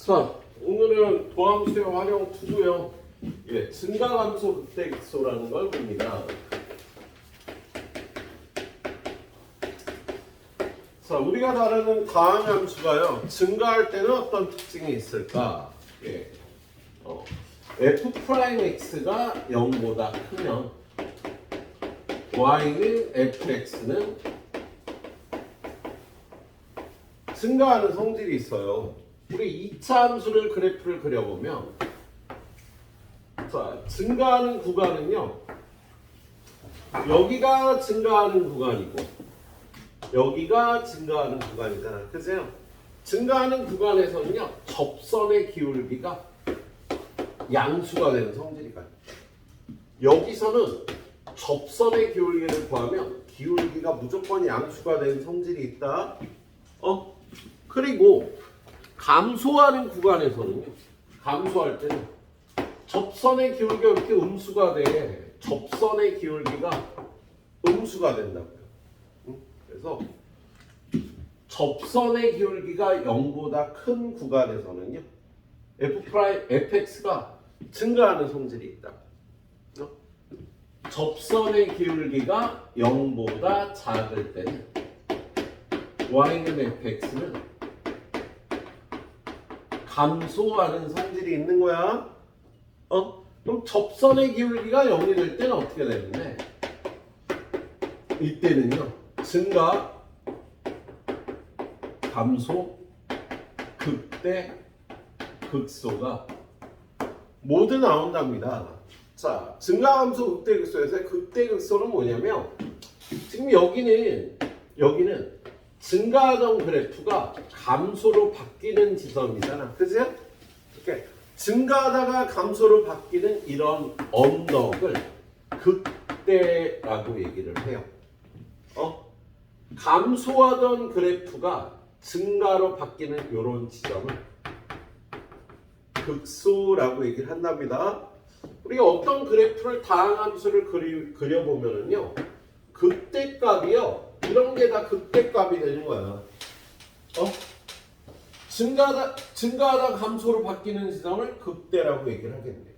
자, 오늘은 도함수의 활용 2고요. 예, 증가함수 극대극소라는 걸 봅니다. 자, 우리가 다루는 다항함수가요. 증가할 때는 어떤 특징이 있을까? 예, f'x가 0보다 크면 y는 fx는 증가하는 성질이 있어요. 우리 2차 함수를 그래프를 그려보면 자, 증가하는 구간은요. 여기가 증가하는 구간이고 여기가 증가하는 구간이잖아. 그죠? 증가하는 구간에서는요. 접선의 기울기가 양수가 되는 성질이가 여기서는 접선의 기울기를 구하면 기울기가 무조건 양수가 되는 성질이 있다. 그리고 감소하는 구간에서는요. 감소할 때는 접선의 기울기가 이렇게 음수가 돼. 접선의 기울기가 음수가 된다고요. 그래서 접선의 기울기가 0보다 큰 구간에서는요. fx가 증가하는 성질이 있다. 접선의 기울기가 0보다 작을 때는 y는 fx는 감소하는 성질이 있는 거야. 그럼 접선의 기울기가 0이 될 때는 어떻게 되는데? 이때는요. 증가, 감소, 극대, 극소가 모두 나온답니다. 자, 증가, 감소, 극대, 극소에서 극대, 극소는 뭐냐면 지금 여기는 증가하던 그래프가 감소로 바뀌는 지점이잖아. 그죠? 이렇게 증가하다가 감소로 바뀌는 이런 언덕을 극대라고 얘기를 해요. 감소하던 그래프가 증가로 바뀌는 이런 지점을 극소라고 얘기를 한답니다. 우리가 어떤 그래프를 다항함수를 그려보면은요. 극대값이요. 이런 게 다 극대값이 되는 거야. 증가하다 감소로 바뀌는 지점을 극대라고 얘기를 하겠네.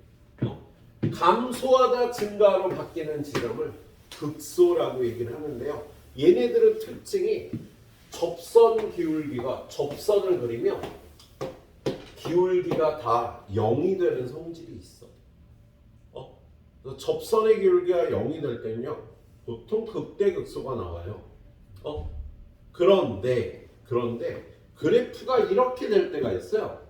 감소하다 증가로 바뀌는 지점을 극소라고 얘기를 하는데요. 얘네들은 특징이 접선을 그리면 기울기가 다 0이 되는 성질이 있어. 접선의 기울기가 0이 될 때는요. 보통 극대 극소가 나와요. 그런데 그래프가 이렇게 될 때가 있어요.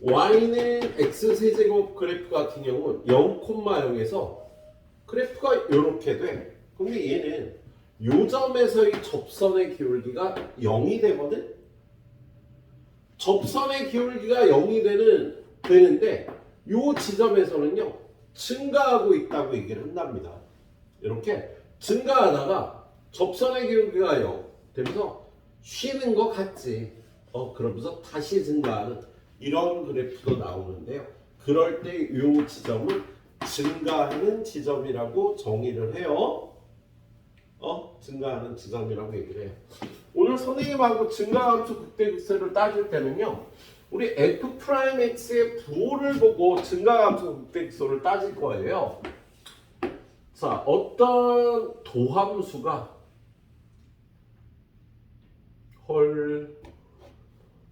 y는 x세제곱 그래프 같은 경우는 0,0에서 그래프가 이렇게 돼. 근데 얘는 요 점에서의 접선의 기울기가 0이 되거든. 접선의 기울기가 0이 되는데 요 지점에서는요. 증가하고 있다고 얘기를 한답니다. 이렇게 증가하다가 접선의 기울기가 0 되면서 쉬는 것 같지. 그러면서 다시 증가하는 이런 그래프도 나오는데요. 그럴 때 이 지점을 증가하는 지점이라고 정의를 해요. 증가하는 지점이라고 얘기를 해요. 오늘 선생님하고 증가함수 극대극소를 따질 때는요. 우리 f'x의 부호를 보고 증가함수 극대극소를 따질 거예요. 자, 어떤 도함수가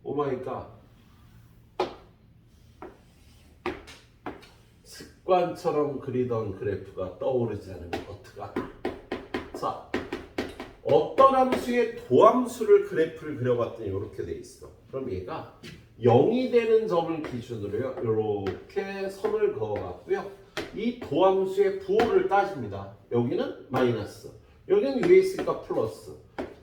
오마이갓 습관처럼 그리던 그래프가 떠오르지 않으면 어떡하나. 자, 어떤 함수의 도함수를 그래프를 그려봤더니 이렇게 돼 있어. 그럼 얘가 0이 되는 점을 기준으로 이렇게 선을 그어봤고요. 이 도함수의 부호를 따집니다. 여기는 마이너스, 여기는 위에 있으니까 플러스,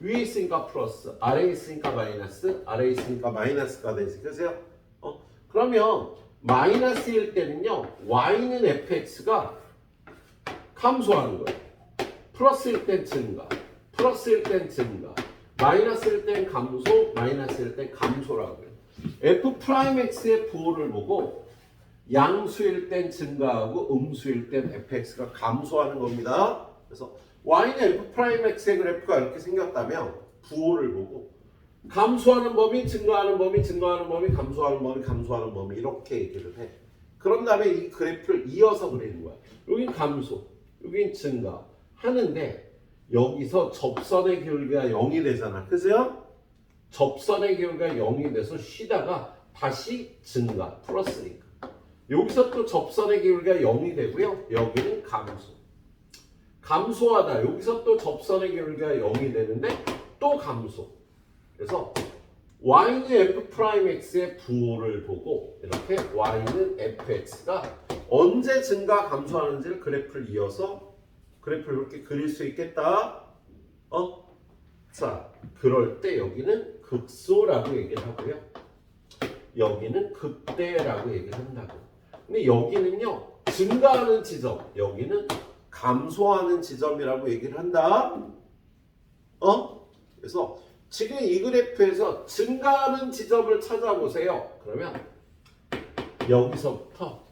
위에 있으니까 플러스, 아래에 있으니까 마이너스, 아래에 있으니까 마이너스가 되지. 그죠? 그러면 마이너스일 때는요. y는 fx가 감소하는 거예요. 플러스일 땐 증가, 플러스일 땐 증가, 마이너스일 땐 감소, 마이너스일 땐 감소라고요. f'x의 부호를 보고 양수일 땐 증가하고 음수일 땐 fx가 감소하는 겁니다. 그래서 y는 f'x의 그래프가 이렇게 생겼다면 부호를 보고 감소하는 범위, 증가하는 범위, 증가하는 범위, 감소하는 범위, 감소하는 범위 이렇게 얘기를 해. 그런 다음에 이 그래프를 이어서 그리는 거야. 여긴 감소, 여긴 증가 하는데 여기서 접선의 기울기가 0이 되잖아. 그죠? 접선의 기울기가 0이 돼서 쉬다가 다시 증가, 플러스니까. 여기서 또 접선의 기울기가 0이 되고요. 여기는 감소. 감소하다. 여기서 또 접선의 기울기가 0이 되는데 또 감소. 그래서 y는 f'x의 부호를 보고 이렇게 y는 fx가 언제 증가 감소하는지를 그래프를 이어서 그래프를 이렇게 그릴 수 있겠다. 자, 그럴 때 여기는 극소라고 얘기를 하고요. 여기는 극대라고 얘기를 한다고. 근데 여기는요, 증가하는 지점, 여기는 감소하는 지점이라고 얘기를 한다. 그래서 지금 이 그래프에서 증가하는 지점을 찾아보세요. 그러면 여기서부터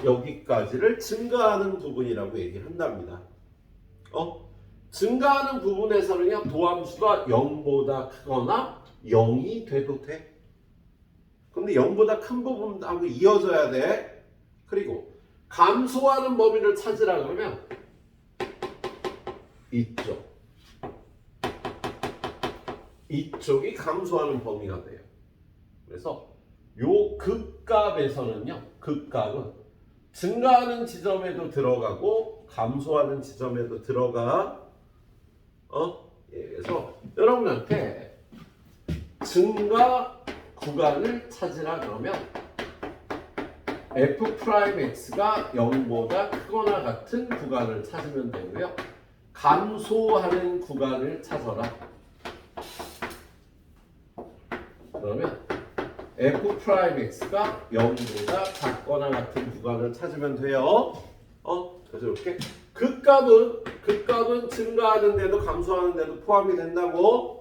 여기까지를 증가하는 부분이라고 얘기를 한답니다. 증가하는 부분에서는요, 도함수가 0보다 크거나 0이 돼도 돼. 근데 0보다 큰 부분하고 이어져야 돼. 그리고 감소하는 범위를 찾으라 그러면 이쪽이 감소하는 범위가 돼요. 그래서 요 극값에서는요, 극값은 증가하는 지점에도 들어가고 감소하는 지점에도 들어가. 그래서 여러분한테 증가 구간을 찾으라 그러면 f'x가 0보다 크거나 같은 구간을 찾으면 되고요. 감소하는 구간을 찾아라. 그러면 f'x가 0보다 작거나 같은 구간을 찾으면 돼요. 그래서 이렇게 극값은 증가하는데도 감소하는데도 포함이 된다고.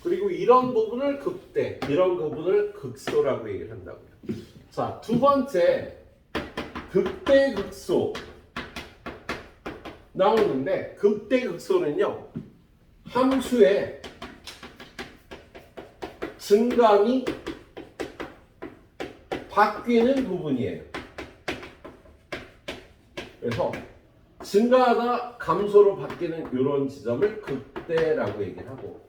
그리고 이런 부분을 극대, 이런 부분을 극소라고 얘기를 한다고요. 자, 두 번째 극대 극소 나오는데 극대 극소는요, 함수의 증감이 바뀌는 부분이에요. 그래서 증가하다 감소로 바뀌는 이런 지점을 극대라고 얘기를 하고,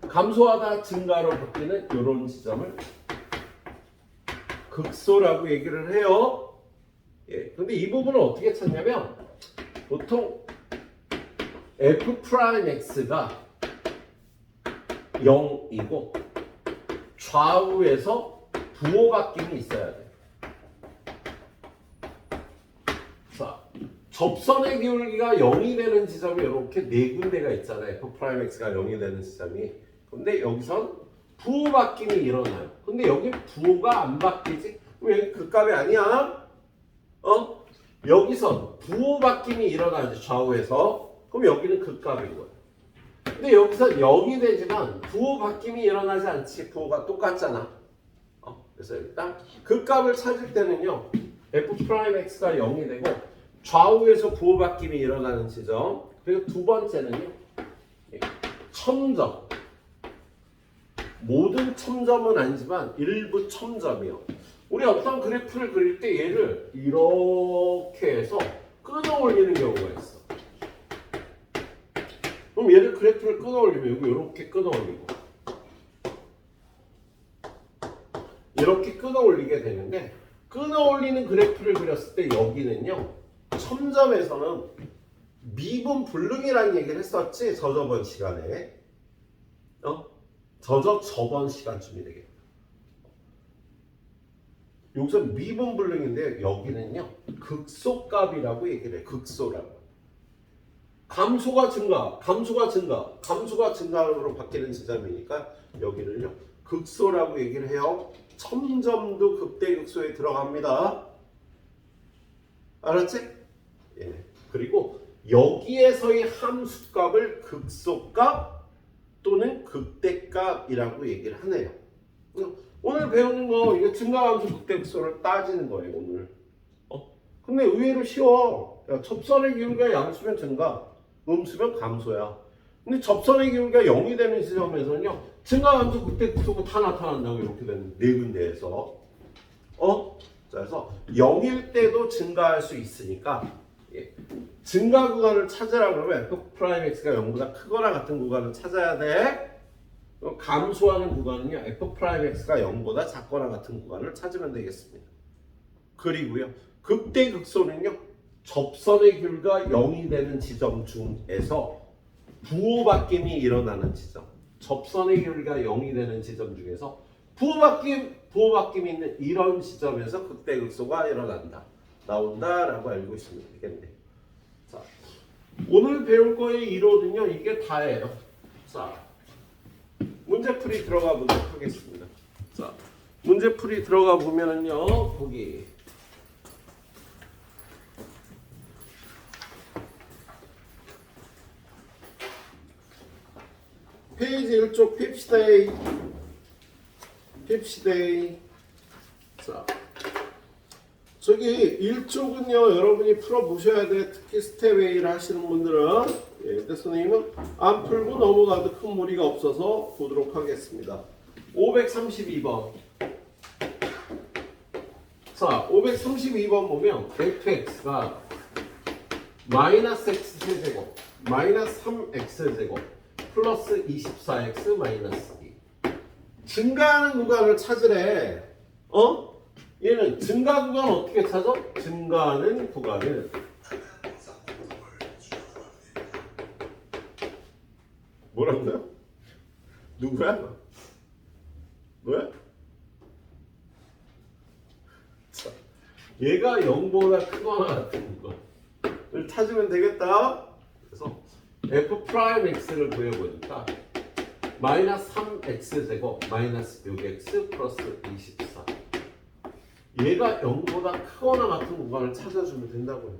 감소하다 증가로 바뀌는 이런 지점을 극소라고 얘기를 해요. 근데 이 부분을 어떻게 찾냐면 보통 f'x가 0이고 좌우에서 부호 바뀜이 있어야 돼. 자, 접선의 기울기가 0이 되는 지점이 이렇게 네 군데가 있잖아요. f'x가 0이 되는 지점이. 근데 여기선 부호 바뀜이 일어나요. 근데 여기 부호가 안 바뀌지? 왜 극값이 아니야? 여기선 부호 바뀜이 일어나지, 좌우에서. 그럼 여기는 극값인 거야. 근데 여기서 0이 되지만 부호 바뀜이 일어나지 않지. 부호가 똑같잖아. 그래서 일단 극값을 찾을 때는요, f'x가 0이 되고 좌우에서 부호 바뀜이 일어나는 지점. 그리고 두 번째는요, 첨점. 모든 첨점은 아니지만 일부 첨점이요. 우리 어떤 그래프를 그릴 때 얘를 이렇게 해서 끊어 올리는 경우가 있어. 그럼 얘를 그래프를 끊어 올리면 여기 이렇게 끊어 올리고 이렇게 끊어 올리게 되는데, 끊어 올리는 그래프를 그렸을 때 여기는요, 첨점에서는 미분 불능이라는 얘기를 했었지, 저번 시간에. 저번 시간쯤이 되겠다. 여기서 미분 불능인데 여기는요, 극소값이라고 얘기를 해. 극소라고. 감소가 증가, 감소가 증가, 감소가 증가로 바뀌는 지점이니까 여기는요, 극소라고 얘기를 해요. 첨점도 극대극소에 들어갑니다. 알았지? 그리고 여기에서의 함수값을 극소값 또는 극대값이라고 얘기를 하네요. 오늘 배우는 거 이게 증가함수 극대극소를 따지는 거예요, 오늘. 근데 의외로 쉬워. 접선의 기울기가 양수면 증가, 음수면 감소야. 근데 접선의 기울기가 0이 되는 지점에서는요, 증가함수 극대 극소가 다 나타난다고 이렇게 되는 네 군데에서. 자, 그래서 0일 때도 증가할 수 있으니까, 예. 증가 구간을 찾으라 그러면 F'X가 0보다 크거나 같은 구간을 찾아야 돼. 감소하는 구간은요, F'X가 0보다 작거나 같은 구간을 찾으면 되겠습니다. 그리고요, 극대 극소는요, 접선의 기울기가 0이 되는 지점 중에서 부호바뀜이 일어나는 지점, 접선의 기울기가 0이 되는 지점 중에서 부호바뀜이 있는 이런 지점에서 극대 극소가 나온다라고 알고 있으면 되겠네요. 자, 오늘 배울 거의 이론은요, 이게 다예요. 자, 문제풀이 들어가 보도록 하겠습니다. 자, 문제풀이 들어가 보면은요, 거기 페이지 1쪽 핍시데이. 자, 저기 1쪽은요, 여러분이 풀어보셔야 돼. 특히 스텝 A를 하시는 분들은. 예, 근데 선생님은 안 풀고 넘어가도 큰 무리가 없어서 보도록 하겠습니다. 532번. 자, 532번 보면 fx가 마이너스 x 세제곱 마이너스 3x 제곱 플러스 24x 마이너스 2. 증가하는 구간을 찾으래. 얘는 증가 구간 어떻게 찾아? 증가하는 구간을 뭐라고요? 누구야? 뭐야? 자, 얘가 0보다 크거나 같은 구간을 찾으면 되겠다. 그래서 F'X를 구해보니까 마이너스 3x 제곱 마이너스 6x 플러스 24. 얘가 0보다 크거나 같은 구간을 찾아주면 된다고요.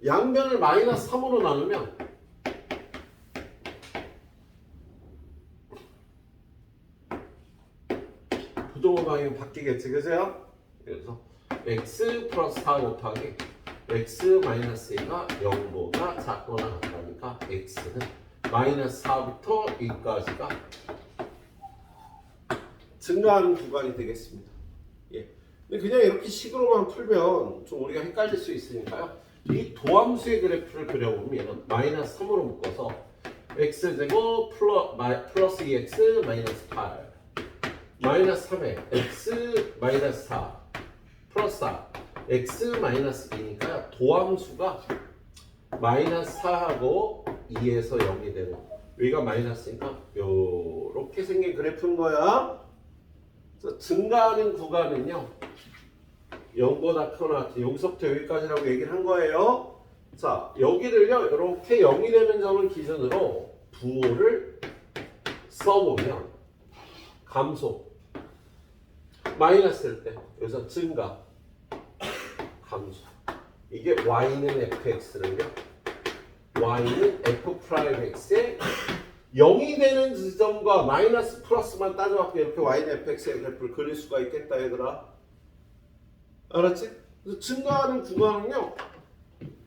양변을 마이너스 3으로 나누면 부동호 방향이 바뀌겠지, 그죠? 그래서 x 플러스 4 곱하기 x 마이너스 2가 0보다 작거나 같다니까 x는 마이너스 4부터 2까지가 증가하는 구간이 되겠습니다. 예. 근데 그냥 이렇게 식으로만 풀면 좀 우리가 헷갈릴 수 있으니까요. 이 도함수의 그래프를 그려보면 얘는 마이너스 3으로 묶어서 x제곱 플러스 2x 마이너스 8 마이너스 3에 x 마이너스 4 플러스 4 x 마이너스 2니까 도함수가 마이너스 4하고 2에서 0이 되는, 여기가 마이너스니까 요렇게 생긴 그래프인 거야. 그래서 증가하는 구간은요 0보다 크거나 같은, 여기서부터 여기까지라고 얘기를 한 거예요. 자, 여기를요 이렇게 0이 되는 점을 기준으로 부호를 써보면 감소, 마이너스일 때 여기서 증가, 감소. 이게 y는 fx를요, y는 f'x의 0이 되는 지점과 마이너스 플러스만 따져갖고 이렇게 y는 fx의 그래프를 그릴 수가 있겠다, 얘들아. 알았지? 그래서 증가하는 구간은요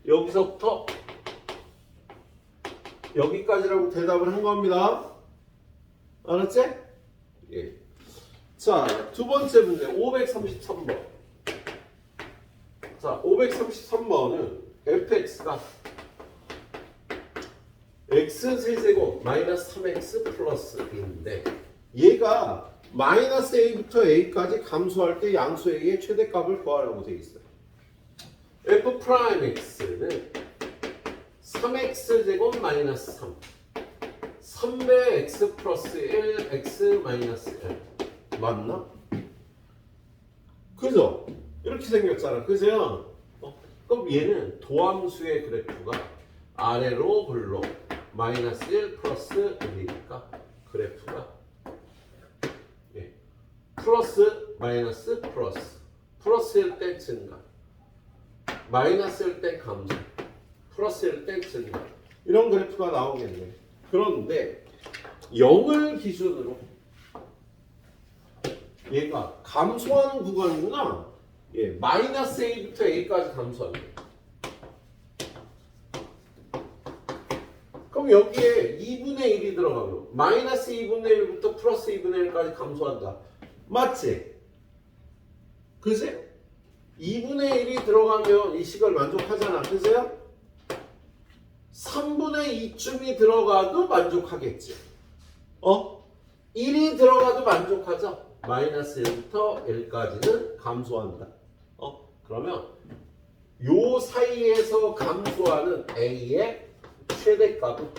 여기서부터 여기까지라고 대답을 한 겁니다. 알았지? 예. 자, 두 번째 문제 533번. 자, 533번은 fx가 x 세제곱 마이너스 3x 플러스 b인데 얘가 마이너스 a부터 a까지 감소할 때 양수 a의 최대값을 구하라고 되어 있어요. f'x는 3x 제곱 마이너스 3 3배 x 플러스 1 x 마이너스 1 맞나? 그죠? 이렇게 생겼잖아, 그죠? 그럼 얘는 도함수의 그래프가 아래로 글로 마이너스 1 플러스 1이니까 그래프가 플러스 마이너스 플러스, 플러스일 때 증가, 마이너스일 때 감소, 플러스일 때 증가, 이런 그래프가 나오겠네. 그런데 0을 기준으로 얘가 감소하는 구간이구나. 예, 마이너스 a부터 a까지 감소합니다. 그럼 여기에 2분의 1이 들어가면 마이너스 2분의 1부터 플러스 2분의 1까지 감소한다. 맞지? 그지? 2분의 1이 들어가면 이 식을 만족하잖아. 그죠? 3분의 2쯤이 들어가도 만족하겠지. 1이 들어가도 만족하죠. 마이너스 1부터 1까지는 감소한다. 그러면 요 사이에서 감소하는 A의 최대값은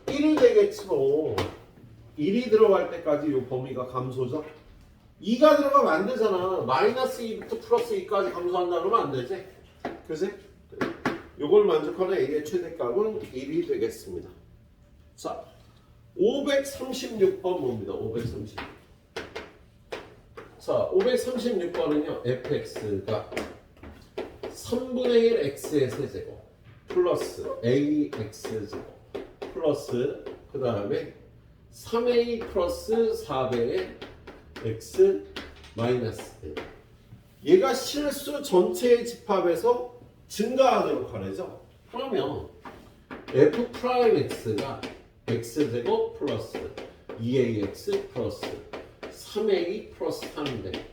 1이 되겠지 뭐. 1이 들어갈 때까지 요 범위가 감소죠. 2가 들어가면 안 되잖아. 마이너스 2부터 플러스 2까지 감소한다 그러면 안 되지. 그지? 요걸 만족하는 A의 최대값은 1이 되겠습니다. 자, 536번 봅니다. 536. 자, 536번은요. fx가 3분의 1 x의 세제곱 플러스 ax제곱 플러스 그 다음에 3a 플러스 4배의 x 마이너스 1. 얘가 실수 전체의 집합에서 증가하도록 하래죠. 그러면 f 프라임 x가 x제곱 플러스 2ax 플러스 3a 플러스 3인데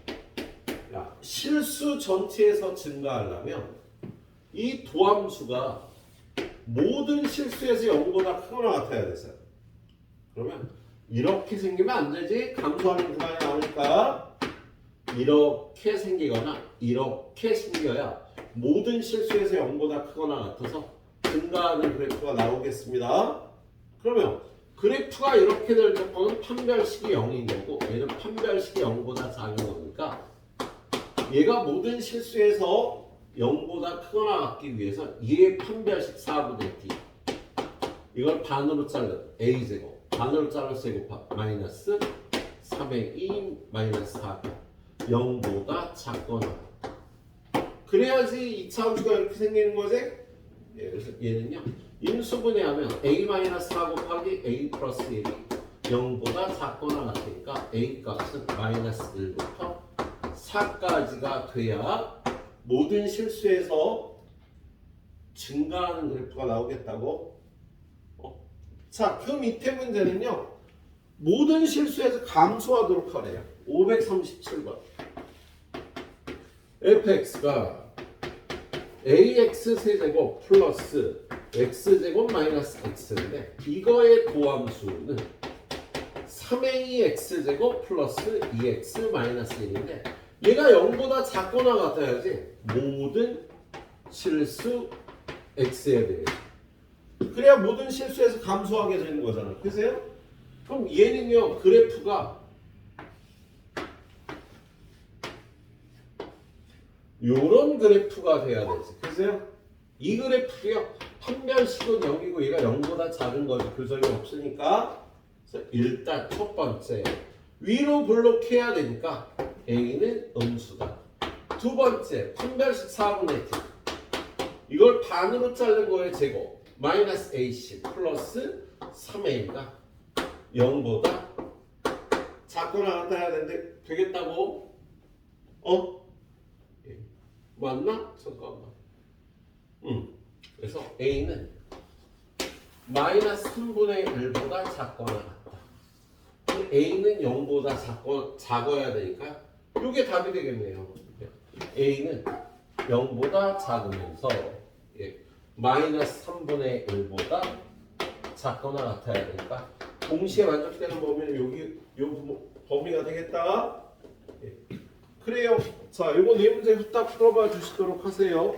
실수 전체에서 증가하려면 이 도함수가 모든 실수에서 0보다 크거나 같아야 되세요. 그러면 이렇게 생기면 안 되지. 감소하는 구간이 나오니까 이렇게 생기거나 이렇게 생겨야 모든 실수에서 0보다 크거나 같아서 증가하는 그래프가 나오겠습니다. 그러면 그래프가 이렇게 될 조건은 판별식이 0인 거고 얘는 판별식이 0보다 작은 거니까 얘가 모든 실수에서 0보다 크거나 같기 위해서 얘의 판별식 4분의 d 이걸 반으로 자른 a제곱 반으로 잘라서 제곱합 마이너스 3의 2 마이너스 4가 0보다 작거나 그래야지 2차 함수가 이렇게 생기는 거지. 그래서 얘는요 인수분해하면 a-4 곱하기 a 플러스 1이 0보다 작거나 같으니까 a 값은 마이너스 1부터 4까지가 돼야 모든 실수에서 증가하는 그래프가 나오겠다고. 자, 그 밑에 문제는요 모든 실수에서 감소하도록 하래요. 537번 fx가 ax 세제곱 플러스 x제곱 마이너스 x인데 이거의 도함수는 3a x제곱 플러스 2x 마이너스 1인데 얘가 0보다 작거나 같아야지 모든 실수 x에 대해 그래야 모든 실수에서 감소하게 되는 거잖아. 그세요? 그럼 얘는요 그래프가 요런 그래프가 돼야 되지. 그세요? 이 그래프도요 판별식은 0이고 얘가 0보다 작은 거죠. 교점이 없으니까. 그래서 일단 첫 번째 위로 블록해야 되니까 A는 음수다. 두 번째 판별식 4분의 t 이걸 반으로 자른 거의 제곱 마이너스 AC 플러스 3A가 0보다 작거나 같아야 되는데 되겠다고? 맞나? 잠깐만. 그래서 A는 마이너스 3분의 1보다 작거나 같다. A는 0보다 작아야 되니까 이게 답이 되겠네요. A는 0보다 작으면서 마이너스 3분의 1보다 작거나 같아야 되니까 동시에 만족되는 범위는 여기 요 범위가 되겠다. 그래요. 자, 이거 네 문제 후딱 풀어봐 주시도록 하세요.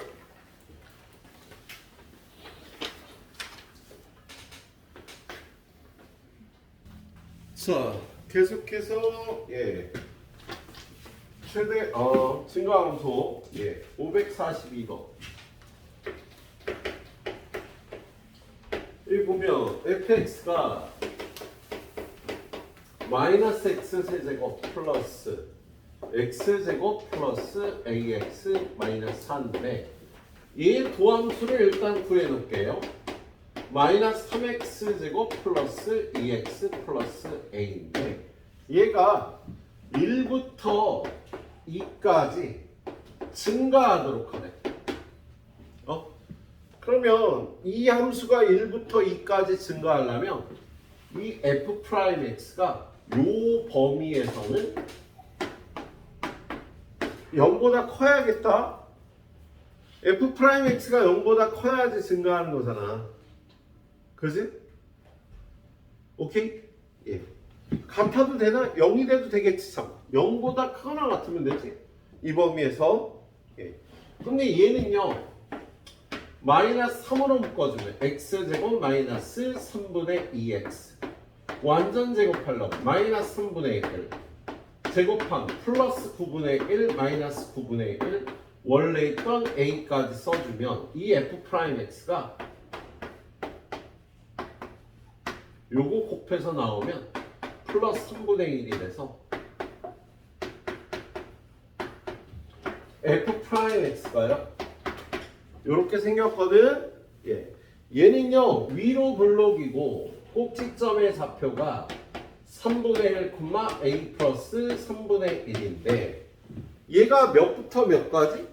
자, 계속해서 최대 증가함수 542번. 여기 보면 fx가 마이너스 x 세제곱 플러스 x제곱 플러스 ax 마이너스 4인데 이 도함수를 일단 구해놓을게요. 마이너스 3x제곱 플러스 2x 플러스 a인데 얘가 1부터 2까지 증가하도록 하네. 그러면 이 함수가 1부터 2까지 증가하려면 이 f'x가 요 범위에서는 0보다 커야겠다. f'x가 0보다 커야지 증가하는 거잖아. 그지? 오케이? 예. 같아도 되나? 0이 돼도 되겠지 참. 0보다 크거나 같으면 되지. 이 범위에서. 예. 근데 얘는요. 마이너스 3으로 묶어주면 x제곱 마이너스 3분의 2x 완전 제곱하려면 마이너스 3분의 1 제곱한 플러스 9분의 1 마이너스 9분의 1 원래 있던 a까지 써주면 이 f'x가 요거 곱해서 나오면 플러스 3분의 1이 돼서 f'x가요 요렇게 생겼거든. 예. 얘는요 위로 블록이고 꼭지점의 좌표가 3분의 1, a 플러스 3분의 1인데 얘가 몇부터 몇까지?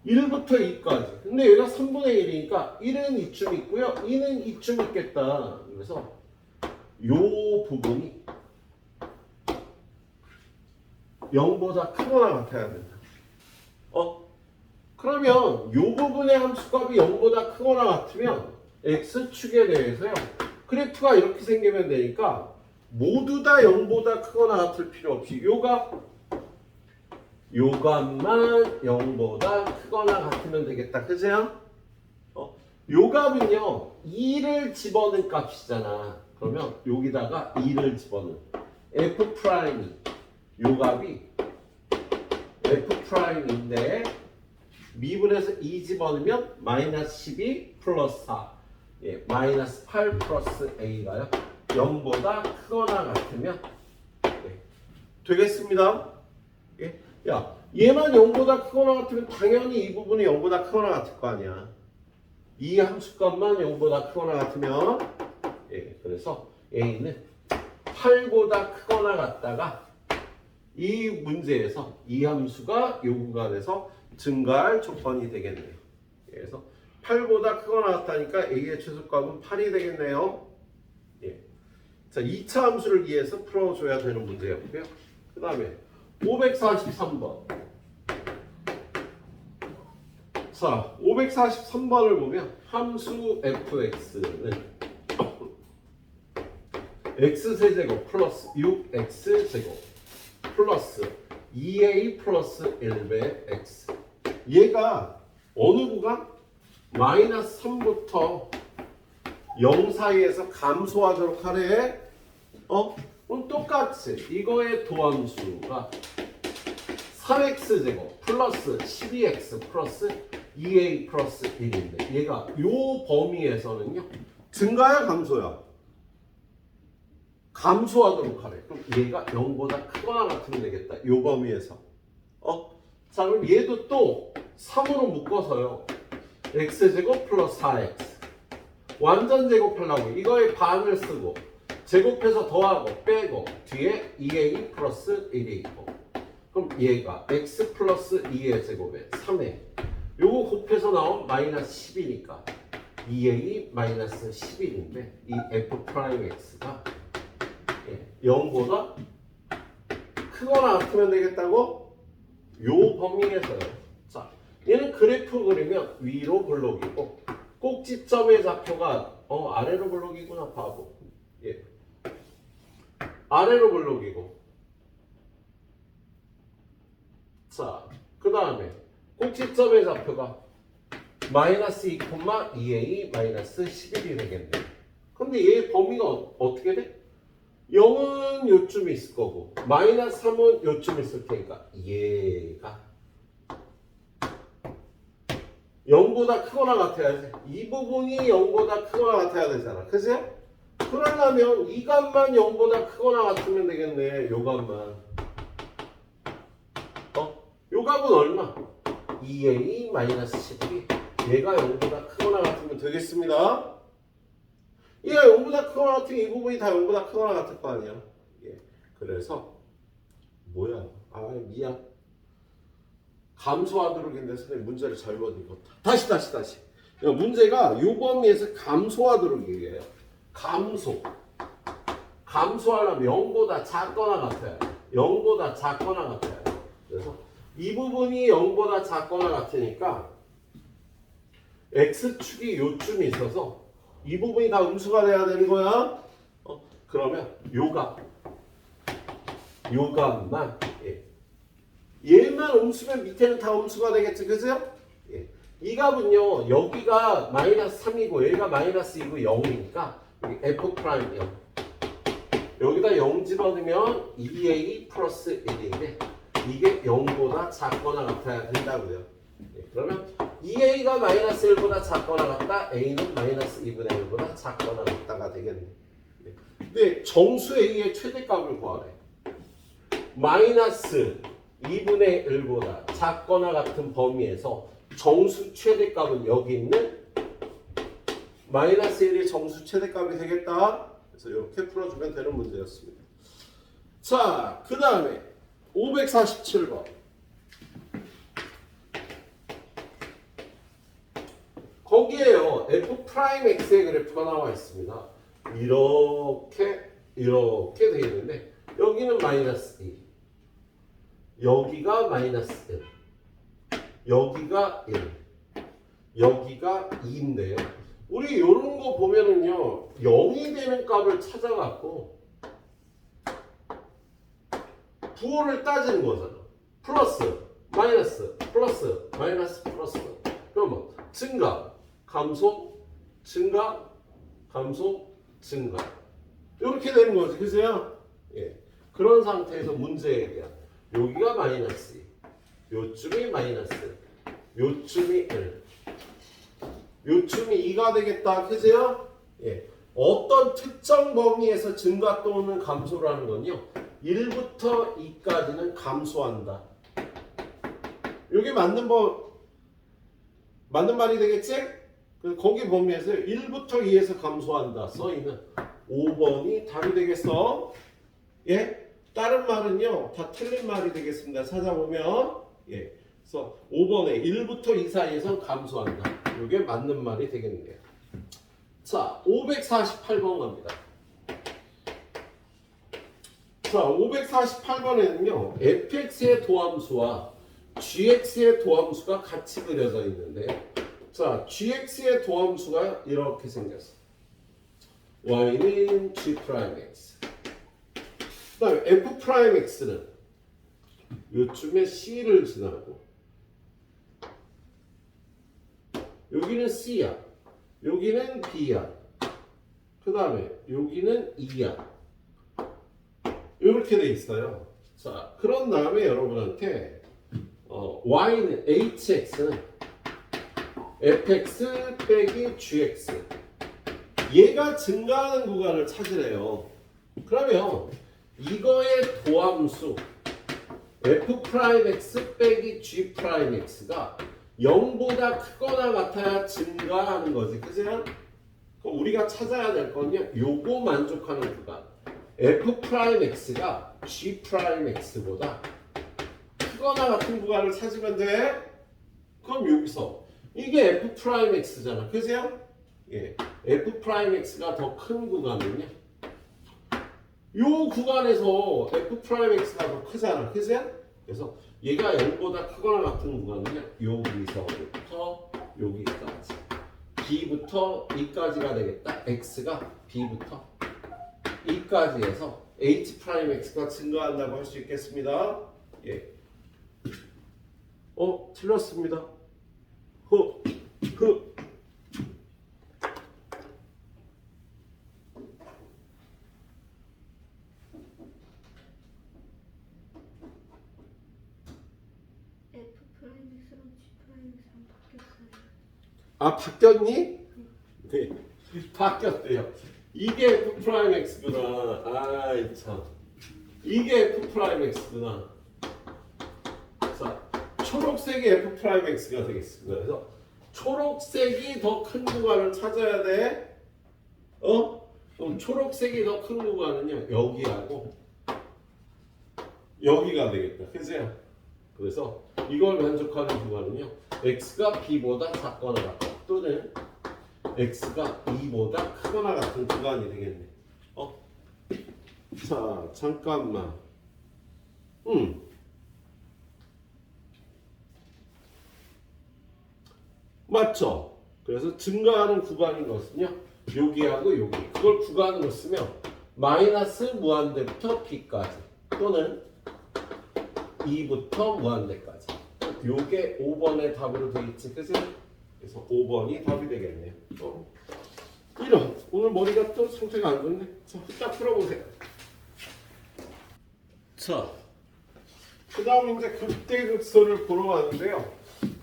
1부터 2까지. 근데 얘가 3분의 1이니까 1은 이쯤 있고요. 2는 이쯤 있겠다. 그래서 요 부분이 0보다 크거나 같아야 된다. 그러면 요 부분의 함수값이 0보다 크거나 같으면 x축에 대해서요. 그래프가 이렇게 생기면 되니까 모두 다 0보다 크거나 같을 필요 없이 요 값만 0보다 크거나 같으면 되겠다. 그죠? 요 값은요. 2를 집어넣은 값이잖아. 그러면 여기다가 2를 집어넣은 f'이 요 값이 f'인데 미분해서 2 집어넣으면 마이너스 12 플러스 4 예, 마이너스 8 플러스 a가요 0보다 크거나 같으면 예, 되겠습니다. 예? 야 얘만 0보다 크거나 같으면 당연히 이 부분이 0보다 크거나 같을 거 아니야. 이 함수값만 0보다 크거나 같으면 예, 그래서 a는 8보다 크거나 같다가 이 문제에서 이 함수가 요 구간에서 증가할 조건이 되겠네요. 그래서 8보다 크거나 같다니까 a의 최소값은 8이 되겠네요. 예. 자, 2차 함수를 이해해서 풀어줘야 되는 문제였고요. 그 다음에 543번. 자, 543번을 보면 함수 fx는 x세제곱 플러스 6x제곱 플러스 2a 플러스 1배 x 얘가 어느 구간? 마이너스 3부터 0 사이에서 감소하도록 하래. 그럼 똑같이 이거의 도함수가 3x제곱 플러스 12x 플러스 2a 플러스 1인데 얘가 요 범위에서는요 증가야 감소야? 감소하도록 하래. 그럼 얘가 0보다 크거나 같으면 되겠다. 요 범위에서. 자 그럼 얘도 또 3으로 묶어서요. x제곱 플러스 4x 완전 제곱하려고 이거의 반을 쓰고 제곱해서 더하고 빼고 뒤에 2a 플러스 1이 있고 그럼 얘가 x 플러스 2의 제곱에 3에 요거 곱해서 나온 마이너스 10이니까 2a 마이너스 11인데 이 f'x가 0보다 크거나 같으면 되겠다고? 요 범위에서요. 자, 얘는 그래프 그리면 위로 블록이고 꼭지점의 좌표가 아래로 블록이구나 바보. 예. 아래로 블록이고. 자, 그 다음에 꼭지점의 좌표가 마이너스 2,2a 마이너스 11이 되겠네. 근데 얘 범위가 어떻게 돼? 0은 요쯤 있을 거고 마이너스 3은 요쯤 있을 테니까 얘가 0보다 크거나 같아야지. 이 부분이 0보다 크거나 같아야 되잖아. 그치? 그러려면 이 값만 0보다 크거나 같으면 되겠네. 요 값만. 요 값은 얼마? 2a 마이너스 12. 얘가 0보다 크거나 같으면 되겠습니다. 얘가 0보다 크거나 같으면 이 부분이 다 0보다 크거나 같을 거 아니야. 예. 그래서 뭐야? 아 미안. 감소하도록 했는데 선생님 문제를 잘못 읽었다. 다시. 문제가 요 범위에서 감소하도록 얘기해요. 감소하려면 0보다 작거나 같아요. 0보다 작거나 같아요. 그래서 이 부분이 0보다 작거나 같으니까 x축이 요쯤 있어서 이 부분이 다 음수가 돼야 되는 거야. 그러면 요값만 얘만 음수면 밑에는 다 음수가 되겠지, 그죠? 예. 이 값은요, 여기가 마이너스 3이고 여기가 마이너스 2고 0이니까 f 프라임 0. 여기다 0 집어넣으면 2a 플러스 1인데 이게 0보다 작거나 같아야 된다고요. 예. 그러면 2a가 마이너스 1보다 작거나 같다, a는 마이너스 2분의 1보다 작거나 같다가 되겠네. 예. 근데 정수 a의 최대값을 구하래. 마이너스 2분의 1보다 작거나 같은 범위에서 정수 최대값은 여기 있는 마이너스 1이 정수 최대값이 되겠다. 그래서 이렇게 풀어주면 되는 문제였습니다. 자, 그 다음에 547번. 거기에요. f'x의 그래프가 나와 있습니다. 이렇게 되어 있는데 여기는 마이너스 2. 여기가 마이너스 1, 여기가 1, 여기가 2인데요. 우리 이런 거 보면은요, 0이 되는 값을 찾아갖고 부호를 따지는 거잖아. 플러스, 마이너스, 플러스, 마이너스, 플러스. 그러면 증가, 감소, 증가, 감소, 증가. 이렇게 되는 거지, 그죠? 예. 그런 상태에서 문제에 대한 여기가 마이너스 2, 요쯤이 마이너스, 요쯤이 1, 요쯤이 2가 되겠다. 그죠? 예. 어떤 특정 범위에서 증가 또는 감소라는 건요, 1부터 2까지는 감소한다. 이게 맞는 말이 되겠지? 거기 범위에서 1부터 2에서 감소한다. 써있는 5번이 답이 되겠어. 예? 다른 말은요, 다 틀린 말이 되겠습니다. 찾아보면. 예. 그래서 5번에 1부터 2 사이에서 감소한다. 이게 맞는 말이 되겠네요. 자, 548번 갑니다. 자, 548번에는요, fx의 도함수와 gx의 도함수가 같이 그려져 있는데요. 자, gx의 도함수가 이렇게 생겼어. y는 g'x. 그 다음에 f'x는 요쯤에 c를 지나고 여기는 c야, 여기는 b야, 그 다음에 여기는 e야. 이렇게 돼 있어요. 자, 그런 다음에 여러분한테 y는 hx는 fx 빼기 gx, 얘가 증가하는 구간을 찾으래요. 그러면 이거의 도함수 f'x 빼기 g'x가 0보다 크거나 같아야 증가하는 거지, 그죠? 그럼 우리가 찾아야 될 건요, 요거 만족하는 구간, f'x가 g'x보다 크거나 같은 구간을 찾으면 돼. 그럼 여기서 이게 f'x잖아, 그죠? 예, f'x가 더 큰 구간은요, 요 구간에서 f'x가 더 크잖아, 그죠? 그래서 얘가 0보다 크거나 같은 구간은요, 여기서부터 여기까지, b부터 e까지가 되겠다. x가 b부터 e까지 해서 h'x가 증가한다고 할 수 있겠습니다. 예. 틀렸습니다. 아, 바뀌었니? 네, 바뀌었대요. 이게 f'x구나. 아이 참, 이게 f'x구나. 자, 초록색이 f'x가 되겠습니다. 그래서 초록색이 더 큰 구간을 찾아야 돼. 그럼 초록색이 더 큰 구간은요, 여기하고 여기가 되겠다. 그죠? 그래서 이걸 만족하는 구간은요. x가 b보다 작거나 같다. 또는 x가 2보다 크거나 같은 구간이 되겠네. 자, 잠깐만. 맞죠? 그래서 증가하는 구간인 것은요. 여기하고 여기. 그걸 구간으로 쓰면 마이너스 무한대부터 b까지 또는 2부터 무한대까지. 요게 5번의 답으로 되겠지. 그래서 5번이 답이 되겠네요. 이런 오늘 머리가 또 상태가 안 좋네. 자, 딱 풀어보세요. 자, 그 다음 이제 극대극소를 보러 가는데요.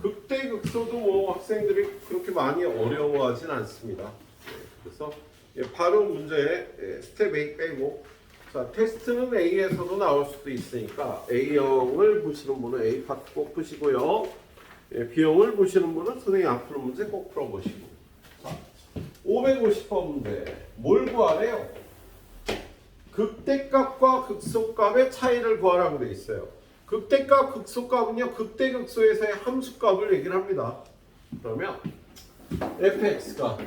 극대극소도 뭐 학생들이 그렇게 많이 어려워하진 않습니다. 그래서 바로 문제 스텝 A 빼고, 자, 테스트는 A에서도 나올 수도 있으니까 A형을 보시는 분은 A 파트 꼭 푸시고요. B형을 보시는 분은 선생님 앞으로 문제 꼭 풀어보시고. 자, 550번 문제 뭘 구하래요? 극대값과 극소값의 차이를 구하라고 되어 있어요. 극대값, 극소값은요, 극대극소에서의 함수값을 얘기를 합니다. 그러면 fx가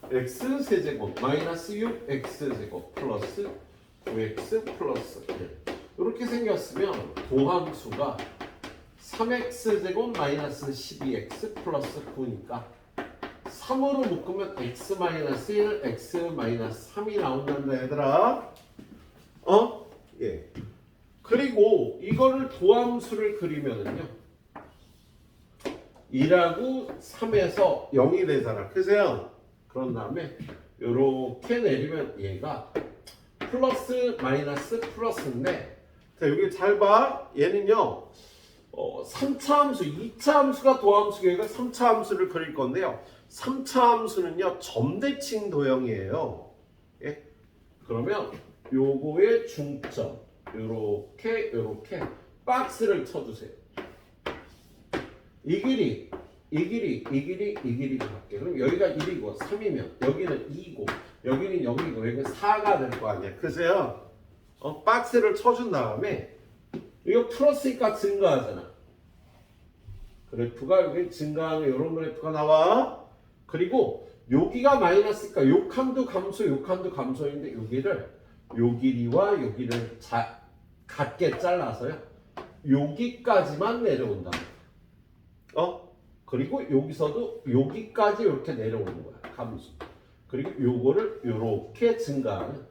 x세제곱 마이너스 6x제곱 플러스 9x 플러스 1 이렇게 생겼으면 도함수가 3x제곱 마이너스 12x 플러스 9니까 3으로 묶으면 x 마이너스 1, x 마이너스 3이 나온단다 얘들아. 예. 그리고 이거를 도함수를 그리면은요 2하고 3에서 0이 되잖아. 그죠? 그런 다음에 이렇게 내리면 얘가 플러스 마이너스 플러스인데, 자 여기 잘 봐. 얘는요 3차 함수, 2차 함수가 도함수고 얘가 3차 함수를 그릴 건데요. 3차 함수는요 점대칭 도형이에요. 예? 그러면 요거의 중점 요렇게 박스를 쳐주세요. 이 길이 갈게. 그럼 여기가 1이고 3이면 여기는 2고 여기는 0이고 여기는 4가 될 거 아니야. 그죠? 박스를 쳐준 다음에 이거 풀었으니까 증가하잖아. 그래프가 여기 증가하는 이런 그래프가 나와. 그리고 여기가 마이너스니까 요 칸도 감소, 요 칸도 감소인데 여기를 요 길이와 요 길이를 같게 잘라서요. 여기까지만 내려온다. 그리고 여기서도 여기까지 이렇게 내려오는 거야. 감소. 그리고 요거를 이렇게 증가하는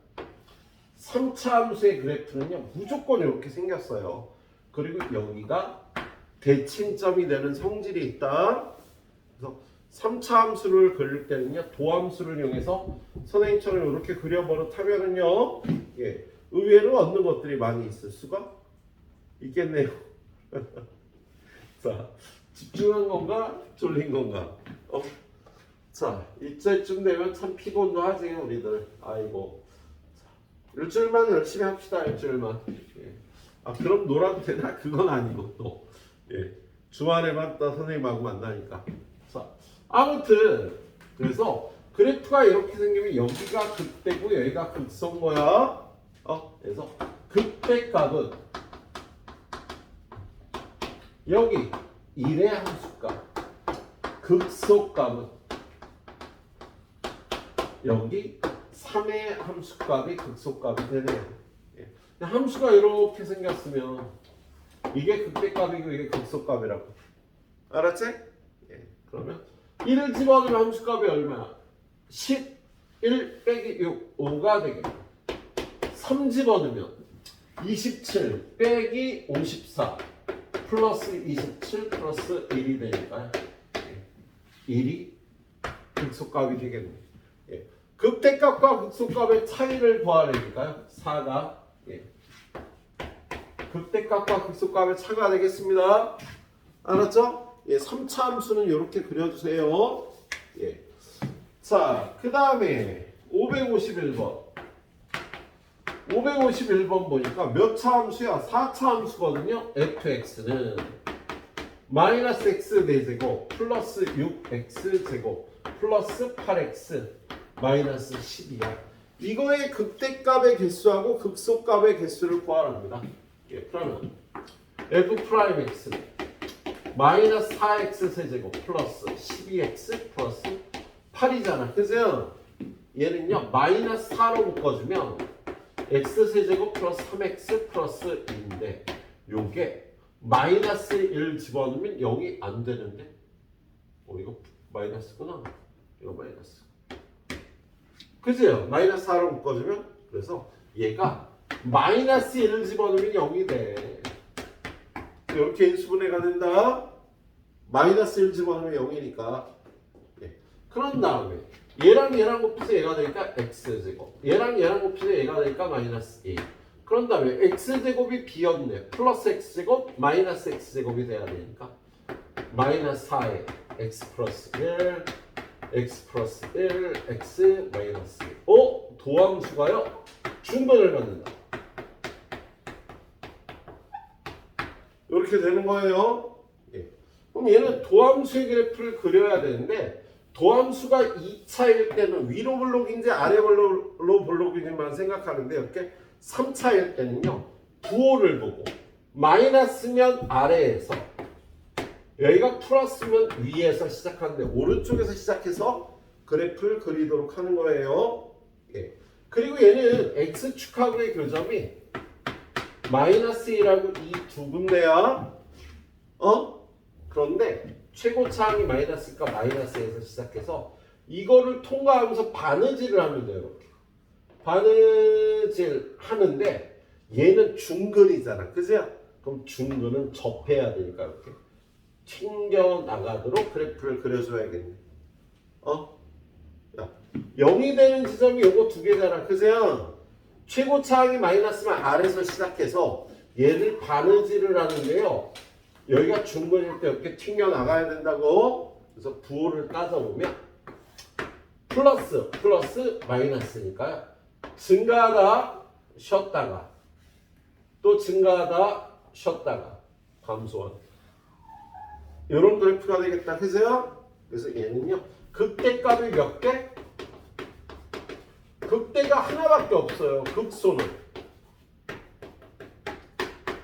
3차 함수의 그래프는요. 무조건 이렇게 생겼어요. 그리고 여기가 대칭점이 되는 성질이 있다. 그래서 3차 함수를 그릴 때는요. 도함수를 이용해서 선생님처럼 이렇게 그려버릇하면은요. 예, 의외로 얻는 것들이 많이 있을 수가 있겠네요. 자, 집중한 건가? 졸린 건가? 자, 이때쯤 되면 참 피곤도 하지 우리들. 아이고. 자, 일주일만 열심히 합시다. 일주일만. 예. 그럼 놀아도 되나? 그건 아니고 또. 예. 주말에만 또 선생님하고 만나니까. 자, 아무튼 그래서 그래프가 이렇게 생기면 여기가 극대고 여기가 극소인 거야. 그래서 극대값은 여기 1의 함수값, 극소값은 여기 3의 함수값이 극소값이 되네요. 예. 함수가 이렇게 생겼으면 이게 극대값이고 이게 극소값이라고. 알았지? 예. 그러면 1을 집어넣으면 함수값이 얼마야? 11 빼기 6, 5가 되겠네. 3 집어넣으면 27 빼기 54 플러스 27 플러스 1이 되니까요. 1이 극소값이 되겠네. 예. 극대값과 극소값의 차이를 구하려니까요. 4가 극대값과 극소값의 차가 되겠습니다. 알았죠? 예, 3차 함수는 이렇게 그려주세요. 예. 자, 그 다음에 551번. 551번 보니까 몇 차 함수야? 4차 함수거든요. fx는 마이너스 x 4제곱 플러스 6x 제곱 플러스 8x 마이너스 12야. 이거의 극대값의 개수하고 극소값의 개수를 구하랍니다. 예, 그러면 f 프라임 x는 마이너스 4x 세제곱 플러스 12x 플러스 8이잖아. 그죠? 얘는요 마이너스 4로 묶어주면 x 세제곱 플러스 3x 플러스 2인데 요게 마이너스 1 집어넣으면 0이 안 되는데 이거 마이너스구나. 이거 마이너스. 그죠? 마이너스 4로 묶어주면 그래서 얘가 마이너스 1을 집어넣으면 0이 돼. 이렇게 인수분해가 된다. 마이너스 1 집어넣으면 0이니까. 예. 그런 다음에 얘랑 얘랑 곱해서 얘가 되니까 x제곱. 얘랑 얘랑 곱해서 얘가 되니까 마이너스 2. 그런 다음에 x제곱이 b였네. 플러스 x제곱 마이너스 x제곱이 돼야 되니까 마이너스 4에 x 플러스 1 x 플러스 1 x 마이너스 1. 도함수가요 중변을 갖는다. 이렇게 되는 거예요. 예. 그럼 얘는 도함수의 그래프를 그려야 되는데 도함수가 2차일 때는 위로 블록인지 아래 블록인지만 생각하는데 이렇게 3차일 때는요. 부호를 보고 마이너스면 아래에서 여기가 플러스면 위에서 시작하는데 오른쪽에서 시작해서 그래프를 그리도록 하는 거예요. 예. 그리고 얘는 x축하고의 교점이 마이너스 1하고 이 두 군데야. 그런데 최고차항이 마이너스니까 마이너스에서 시작해서 이거를 통과하면서 바느질을 하면 돼요. 이렇게. 바느질 하는데 얘는 중근이잖아. 그죠? 그럼 중근은 접해야 되니까 이렇게 튕겨 나가도록 그래프를 그려줘야겠네. 야, 0이 되는 지점이 요거 두 개잖아. 그죠? 최고차항이 마이너스면 아래에서 시작해서 얘를 바느질을 하는데요. 여기가 중근일 때 이렇게 튕겨 나가야 된다고. 그래서 부호를 따져보면 플러스 마이너스니까요. 증가하다 쉬었다가 또 증가하다 쉬었다가 감소하는 이런 그래프가 되겠다. 그죠? 그래서 얘는요. 극대값이 몇 개? 극대가 하나밖에 없어요. 극소는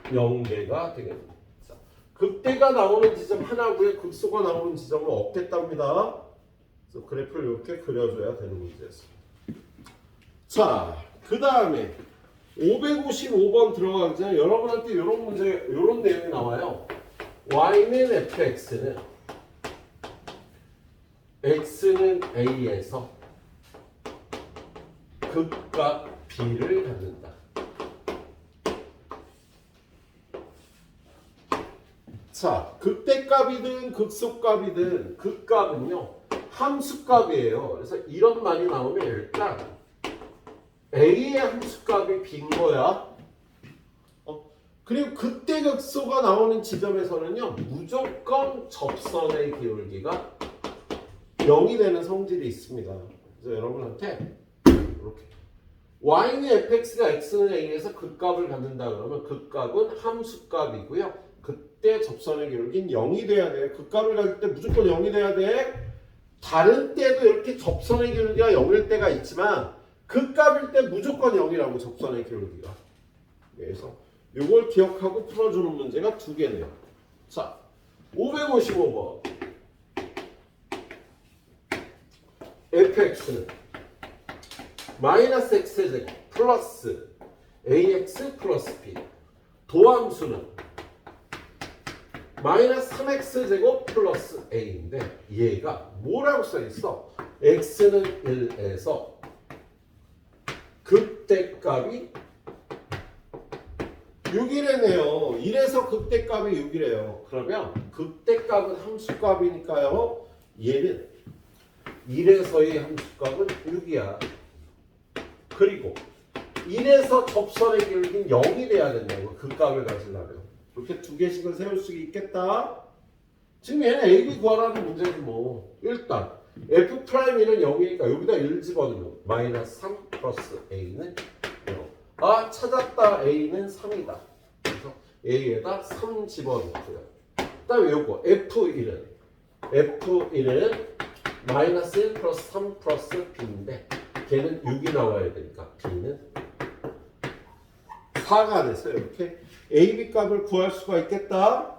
0개가 되겠습니다. 자, 극대가 나오는 지점 하나고요. 극소가 나오는 지점은 없겠답니다. 그래서 그래프를 이렇게 그려줘야 되는 문제였습니다. 자, 그 다음에 555번 들어가기 전에 여러분한테 이런 문제, 이런 내용이 나와요. y는 fx는 x는 a에서 극과 b를 갖는다. 자, 극대값이든 극소값이든 극값은요 함수값이에요. 그래서 이런 말이 나오면 일단 a의 함수값이 b인 거야. 그리고 극대극소가 나오는 지점에서는요 무조건 접선의 기울기가 0이 되는 성질이 있습니다. 그래서 여러분한테 이렇게 y는 fx가 x는 a에서 극값을 갖는다 그러면 극값은 함수값이고요. 그때 접선의 기울기는 0이 돼야 돼. 극값을 가질 때 무조건 0이 돼야 돼. 다른 때도 이렇게 접선의 기울기가 0일 때가 있지만 극값일 때 무조건 0이라고 접선의 기울기가. 그래서 이걸 기억하고 풀어주는 문제가 두 개네요. 자, 555번. fx는 마이너스 x제곱 플러스 ax 플러스 b. 도함수는 마이너스 3x제곱 플러스 a인데 얘가 뭐라고 써있어? x는 1에서 극대값이 6이래네요. 1에서 극대값이 6이래요. 그러면 극대값은 함수값이니까요. 얘는 1에서의 함수값은 6이야. 그리고 1에서 접선의 기울기는 0이 돼야 된다고. 극값을 가지려면. 이렇게 두 개씩은 세울 수 있겠다. 지금 얘는 A, B 구하라는 문제지 뭐. 일단 F'는 0이니까 여기다 1 집어넣으면 마이너스 3 플러스 A는 0. 아, 찾았다. A는 3이다. 그래서 A에다 3 집어넣고요. 그 다음에 요거 F1은 마이너스 1 플러스 3 플러스 B인데 걔는 6이 나와야 되니까 B는 사간에서 이렇게 A, B 값을 구할 수가 있겠다.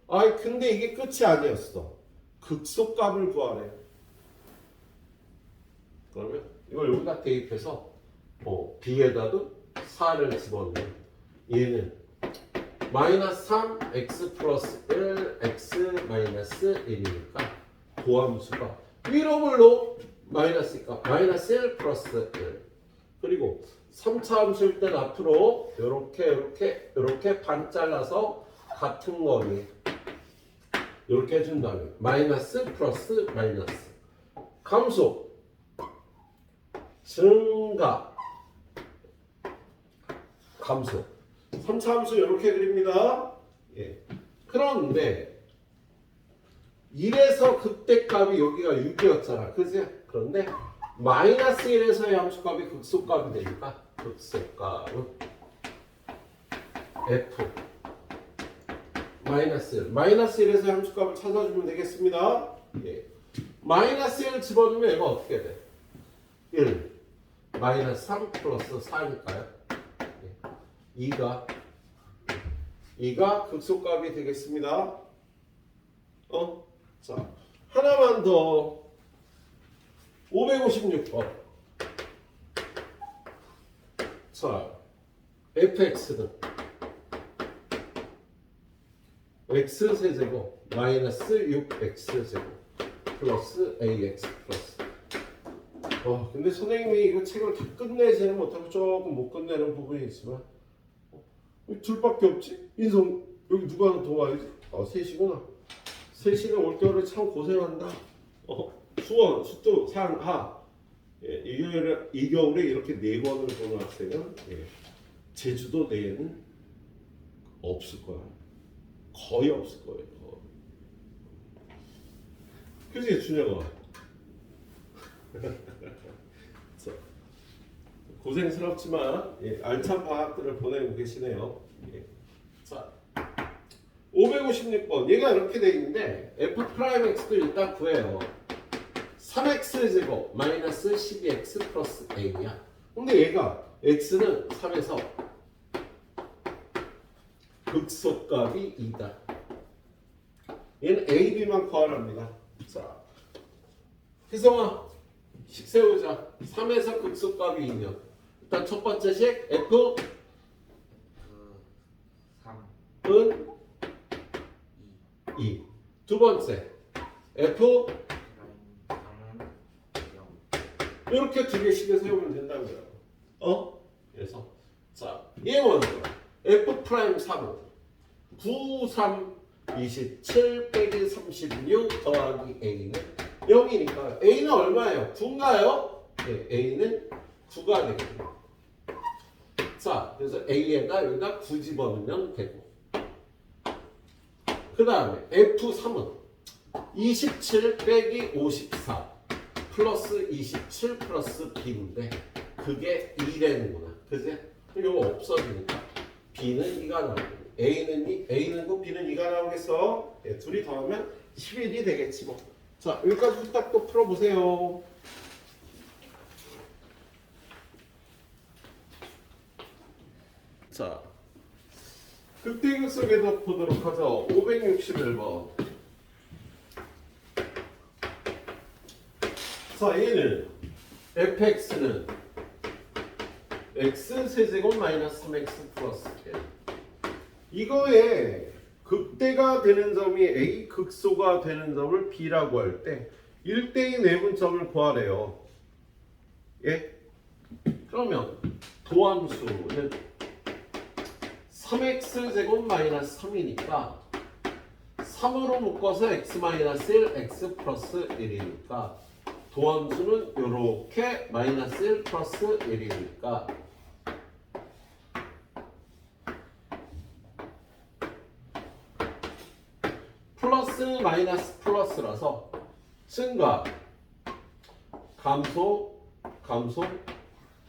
아이 근데 이게 끝이 아니었어. 극소값을 구하래. 그러면 이걸 여기다 대입해서 B에다도 4를 집어넣으면 얘는 마이너스 3 x 플러스 1 x 마이너스 1이니까 도함수가 위로 물로 마이너스니까 마이너스 1 플러스 1 그리고 3차 함수일 땐 앞으로 이렇게 반 잘라서 같은 거리 이렇게 해준 다음에 마이너스 플러스 마이너스 감소 증가 감소 3차 함수 이렇게 그립니다. 예. 그런데 1에서 그때 값이 여기가 6이었잖아. 그지? 그런데 마이너스 1에서의 함수값이 극소값이 되니까 극소값은 F 마이너스 1 마이너스 1에서의 함수값을 찾아주면 되겠습니다. 예. 마이너스 1 집어넣으면 얘가 어떻게 돼? 1 마이너스 3 플러스 4니까요. 2가 극소값이 되겠습니다. 자, 하나만 더 556번. 자, fx는 x 세제곱 마이너스 6x제곱 플러스 ax 플러스 근데 선생님이 이거 책을 다 끝내지는 못하고 조금 못 끝내는 부분이 있지만 둘밖에 없지? 인성 여기 누가 하나 더 와야지? 셋이구나. 셋이는 올겨울에 참 고생한다. 수원, 수도, 산, 하. 예, 이 겨울에 이렇게 4번을 보는 학생은 제주도 내에는 없을 거야. 거의 없을 거예요. 그치 준혁아? 고생스럽지만 알찬 방학들을 보내고 계시네요. 자, 556번 얘가 이렇게 돼 있는데 f'x도 일단 구해요. 3x제곱 마이너스 12x 플러스 a야. 근데 얘가 x는 3에서 극소값이 2다. 얘는 a, b만 구하랍니다. 자, 희성아 식 세우자. 3에서 극소값이 2면 일단 첫 번째 식 f 3은 2. 두 번째 f 이렇게 두 개씩을 세우면 된다고요. 그래서 자, 얘 먼저 f 프라임 3은 9, 3, 27 빼기 36 더하기 a는 0이니까 a는 얼마예요? 9인가요? 네, a는 9가 되겠네요. 자, 그래서 a에다 여기다 9 집어넣으면 되고 그 다음에 f3은 27 빼기 54 플러스 27 플러스 b인데 그게 2되는구나. 그지? 이거 없어지니까 b는 2가 나오고 A는 9, B는 2가 나오겠어. 둘이 더하면 11이 되겠지 뭐. 자, 여기까지 후딱 또 풀어보세요. 자, 극대극 속에도 보도록 하죠. 561번. 자, 얘는 fx는 x 세제곱 마이너스 3x 플러스 1. 이거에 극대가 되는 점이 a, 극소가 되는 점을 b라고 할 때 1대2 내분점을 구하래요. 예? 그러면 도함수는 3x 제곱 마이너스 3이니까 3으로 묶어서 x 마이너스 1, x 플러스 1이니까 도함수는 이렇게 마이너스 1 플러스 1이니까 플러스 마이너스 플러스라서 증가 감소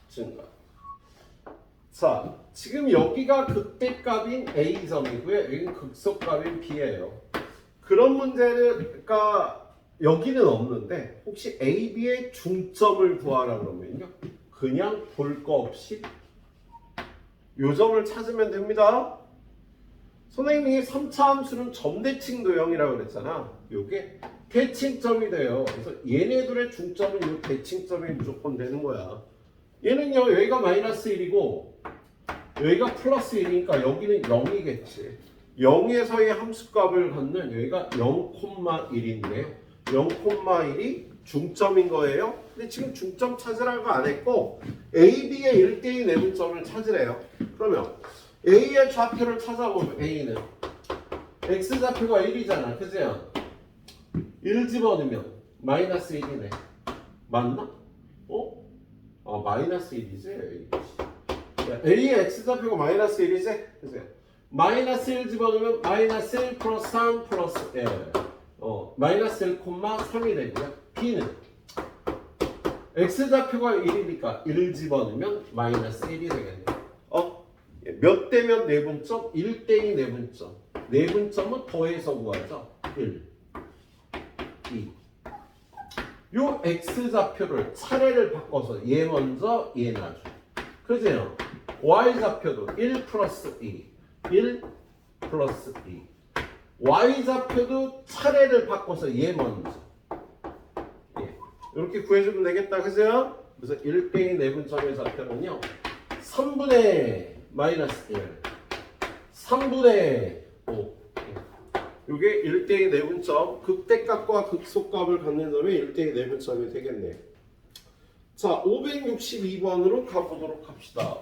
증가. 자, 지금 여기가 극대값인 A점이고요. 여기는 극소값인 B예요. 그런 문제가 여기는 없는데 혹시 A, B의 중점을 구하라 그러면요. 그냥 볼 거 없이 요 점을 찾으면 됩니다. 선생님이 3차 함수는 점대칭 도형이라고 그랬잖아. 요게 대칭점이 돼요. 그래서 얘네들의 중점은 요 대칭점이 무조건 되는 거야. 얘는요, 여기가 마이너스 1이고 여기가 플러스 1이니까 여기는 0이겠지. 0에서의 함수값을 갖는 여기가 0,1인데요. 0,1이 중점인 거예요. 근데 지금 중점 찾으라고 안 했고 A, B의 1대2 내분점을 찾으래요. 그러면 A의 좌표를 찾아보면 A는 X좌표가 1이잖아. 그죠? 1 집어넣으면 마이너스 1이네. 맞나? 마이너스 1이지. A의 X좌표가 마이너스 1이지? 그죠? 마이너스 1 집어넣으면 마이너스 1 플러스 3 플러스 1. 마이너스 1,3이 되고요. B는 X좌표가 1이니까 1 집어넣으면 마이너스 1이 되겠네요. 몇 대몇 내분점? 1대2 내분점. 내분점은 더해서 구하죠. 1, 2. 요 X좌표를 차례를 바꿔서 얘 먼저, 얘 나중. 그죠? Y좌표도 1 플러스 2, 1 플러스 2. Y좌표도 차례를 바꿔서 얘 먼저. 이렇게 구해주면 되겠다. 그죠? 그래서 1대2 내분점의 좌표는요. 3분의 마이너스 1, 3분의 5. 이게 1대2 내분점, 극대값과 극소값을 갖는 점이 1대2 내분점이 되겠네. 자, 562번으로 가보도록 합시다.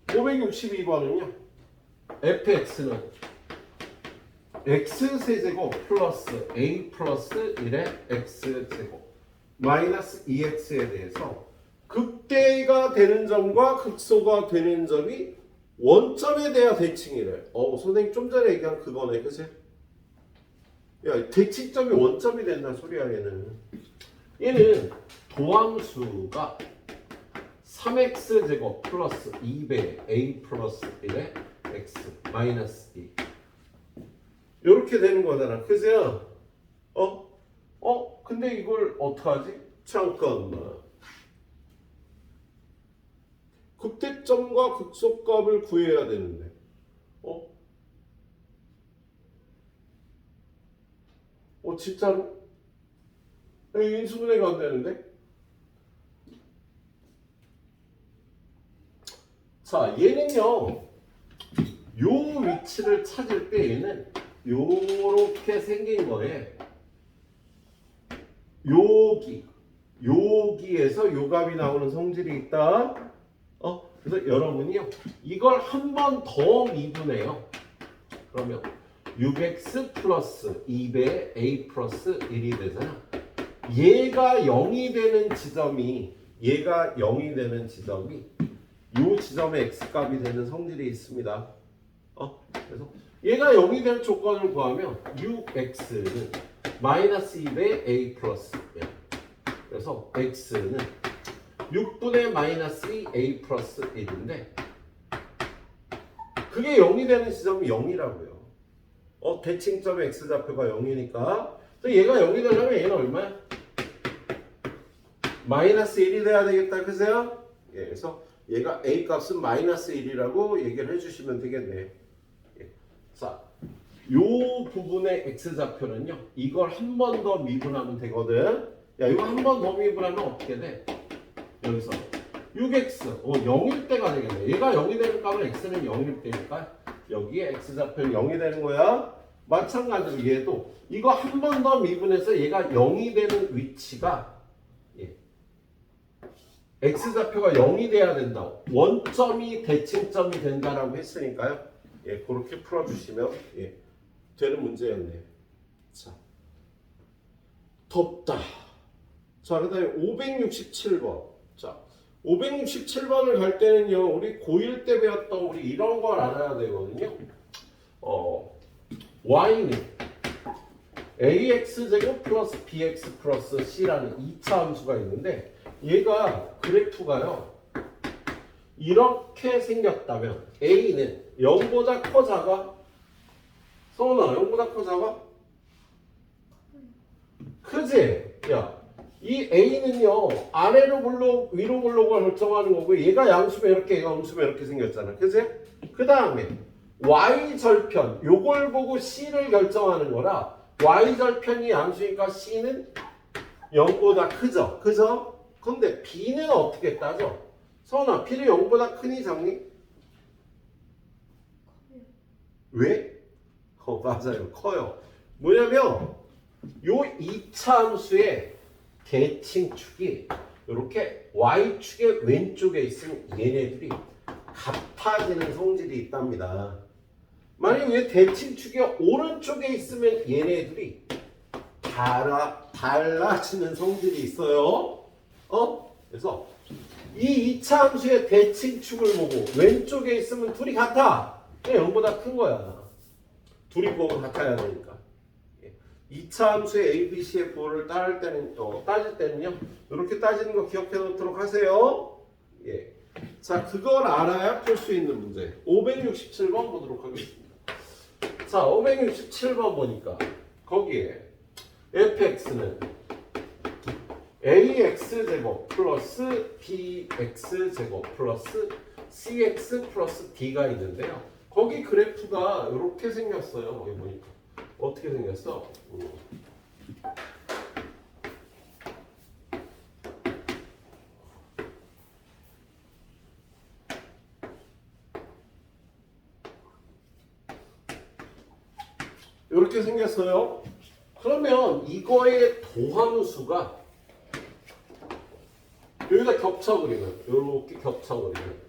562번은요. fx는 x세제곱 플러스 a 플러스 1의 x제곱 마이너스 2x에 대해서 극대가 되는 점과 극소가 되는 점이 원점에 대한 대칭이래. 선생님 좀 전에 얘기한 그거네. 그치? 야, 대칭점이 원점이 된다는 소리야. 얘는 도함수가 3x제곱 플러스 2배 a 플러스 1의 x 마이너스 2 이렇게 되는 거잖아. 그죠? 근데 이걸 어떡하지? 잠깐만. 극대점과 극소값을 구해야 되는데. 진짜로? 인수분해가 안 되는데? 자, 얘는요. 요 위치를 찾을 때 얘는 요렇게 생긴 거에 여기에서 요 값이 나오는 성질이 있다. 그래서 여러분이요 이걸 한 번 더 미분해요. 그러면 6x 플러스 2배 a 플러스 1이 되잖아. 얘가 0이 되는 지점이 요 지점에 x값이 되는 성질이 있습니다. 그래서 얘가 0이 되는 조건을 구하면 6x는 마이너스 2배 a 플러스 1. 그래서 x는 6분의 마이너스 2a 플러스 1인데 그게 0이 되는 지점이 0이라고요. 대칭점의 x좌표가 0이니까 얘가 0이 되려면 얘는 얼마야? 마이너스 1이 돼야 되겠다. 그죠? 그래서 얘가 a 값은 마이너스 1이라고 얘기를 해주시면 되겠네. 자, 요 부분의 x좌표는요 이걸 한 번 더 미분하면 되거든. 이거 한 번 더 미분하면 어떻게 돼? 여기서 6x 0일 때가 되겠네. 얘가 0이 되는 값은 x는 0일 때니까 여기에 x좌표는 0이 되는 거야. 마찬가지로 얘도 이거 한 번 더 미분해서 얘가 0이 되는 위치가 x좌표가 0이 돼야 된다. 원점이 대칭점이 된다라고 했으니까요. 그렇게 풀어주시면 되는 문제였네. 자, 덥다. 자, 그 다음에 567번. 자, 567번을 갈 때는요, 우리 고1 때 배웠던 우리 이런 걸 알아야 되거든요. y는 ax제곱 플러스 bx 플러스 c라는 2차 함수가 있는데 얘가 그래프가요 이렇게 생겼다면 a는 0보다 커 작아? 성훈아 0보다 커 작아? 크지? 야 이 A는요 아래로 블록 위로 블록을 결정하는 거고 얘가 양수면 이렇게 얘가 음수면 이렇게 생겼잖아. 그치? 그 다음에 Y 절편 요걸 보고 C를 결정하는 거라 Y 절편이 양수니까 C는 0보다 크죠. 그죠? 근데 B는 어떻게 따져? 서은아 B는 0보다 크니 작니? 왜? 맞아요. 커요. 뭐냐면 요 2차 함수의 대칭축이 이렇게 Y축의 왼쪽에 있으면 얘네들이 같아지는 성질이 있답니다. 만약에 대칭축이 오른쪽에 있으면 얘네들이 달라지는 성질이 있어요. 그래서 이 2차 함수의 대칭축을 보고 왼쪽에 있으면 둘이 같아. 0보다 큰 거야. 둘이 보고 같아야 되니까. 2차 함수의 A, B, C의 부호를 따질 때는요. 이렇게 따지는 거 기억해 놓도록 하세요. 예. 자, 그걸 알아야 풀 수 있는 문제. 567번 보도록 하겠습니다. 자, 567번 보니까 거기에 fx는 ax제곱 플러스 bx제곱 플러스 cx 플러스 d가 있는데요. 거기 그래프가 이렇게 생겼어요. 여기 보니까. 어떻게 생겼어? 이렇게 생겼어요. 그러면 이거의 도함수가 여기다 겹쳐 그리면 이렇게 겹쳐 그리면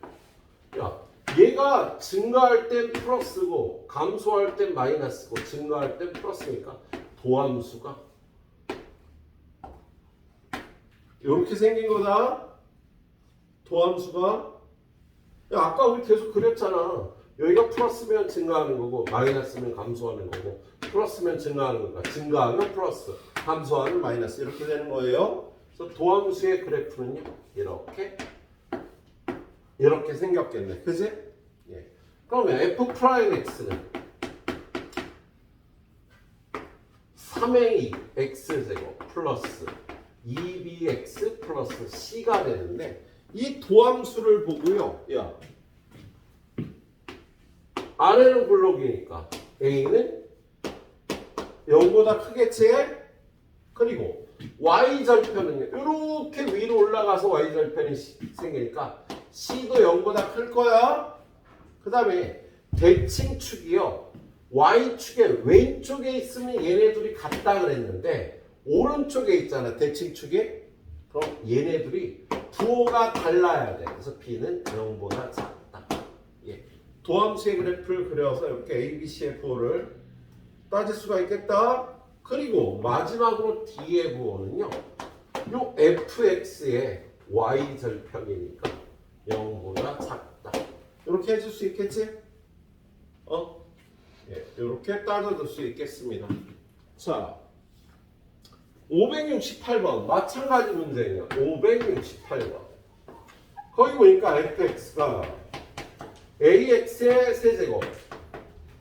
야 얘가 증가할 땐 플러스고 감소할 땐 마이너스고 증가할 땐 플러스니까 도함수가 이렇게 생긴 거다. 도함수가 야 아까 우리 계속 그렸잖아. 여기가 플러스면 증가하는 거고 마이너스면 감소하는 거고 플러스면 증가하는 거니까 증가하면 플러스 감소하면 마이너스 이렇게 되는 거예요. 그래서 도함수의 그래프는요 이렇게 생겼겠네. 그지? 예. 그러면 f'x는 3a x제곱 플러스 2bx 플러스 c가 되는데 이 도함수를 보고요. 야 아래는 블록이니까 a는 0보다 크겠지? 그리고 y절편은요. 이렇게 위로 올라가서 y절편이 생기니까 c도 0보다 클 거야. 그 다음에 대칭축이요. y축의 왼쪽에 있으면 얘네들이 같다 그랬는데 오른쪽에 있잖아. 대칭축이. 그럼 얘네들이 부호가 달라야 돼. 그래서 b는 0보다 작다. 예. 도함수의 그래프를 그려서 이렇게 A, B, C의 부호를 따질 수가 있겠다. 그리고 마지막으로 D의 부호는요. 요 fx의 y절편이니까 0보다 작다. 이렇게 해줄 수 있겠지? 예, 이렇게 따져줄 수 있겠습니다. 자, 568번 마찬가지 문제예요. 568번. 거기 보니까 fx가 ax의 세제곱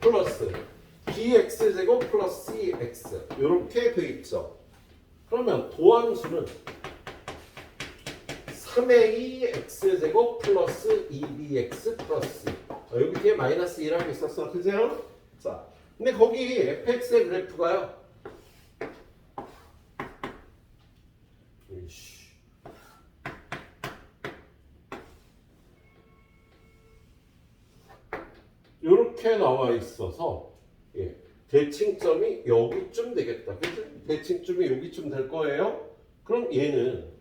플러스 bx제곱 플러스 cx 이렇게 돼 있죠. 그러면 도함수는 3a x제곱 플러스 2bx 플러스 여기 뒤에 마이너스 1하고 있었어. 그죠? 자, 근데 거기 fx의 그래프가요. 이렇게 나와 있어서 예, 대칭점이 여기쯤 되겠다. 그죠? 대칭점이 여기쯤 될 거예요. 그럼 얘는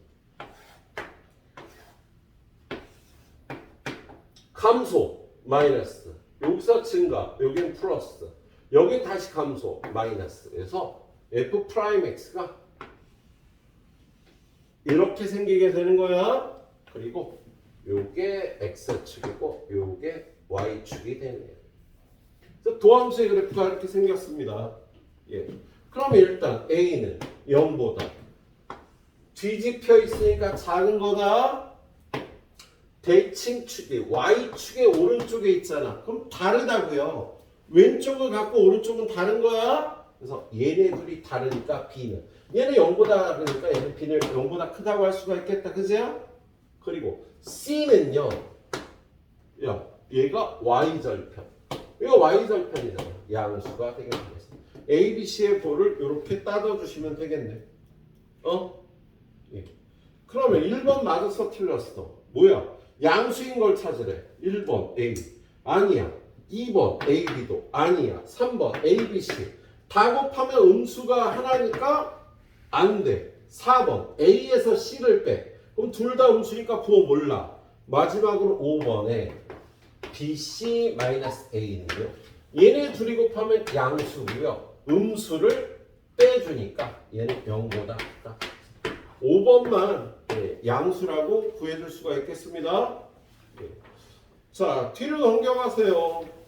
감소 마이너스 여기서 증가 여긴 플러스 여긴 다시 감소 마이너스 그래서 f'x가 이렇게 생기게 되는 거야. 그리고 요게 x축이고 요게 y축이 되네요. 그래서 도함수의 그래프가 이렇게 생겼습니다. 예. 그럼 일단 a는 0보다 뒤집혀 있으니까 작은 거다. 대칭축이 y축의 오른쪽에 있잖아. 그럼 다르다고요. 왼쪽을 갖고 오른쪽은 다른 거야. 그래서 얘네 둘이 다르니까 B는 얘는 0보다 그러니까 얘는 B는 0보다 크다고 할 수가 있겠다. 그죠? 그리고 C는요. 야, 얘가 Y절편. 이거 Y절편이잖아. 양수가 되겠네. A, B, C의 꼴을 이렇게 따져주시면 되겠네. 예. 그러면 1번 맞았어, 틀렸어? 뭐야? 양수인 걸 찾으래. 1번 A. 아니야. 2번 A, B도 아니야. 3번 A, B, C. 다 곱하면 음수가 하나니까 안 돼. 4번 A에서 C를 빼. 그럼 둘 다 음수니까 부호 몰라. 마지막으로 5번에 BC-A는요. 얘네 둘이 곱하면 양수고요. 음수를 빼주니까 얘는 0보다 크다. 5번만 양수라고 구해줄 수가 있겠습니다. 자, 뒤로 넘겨가세요.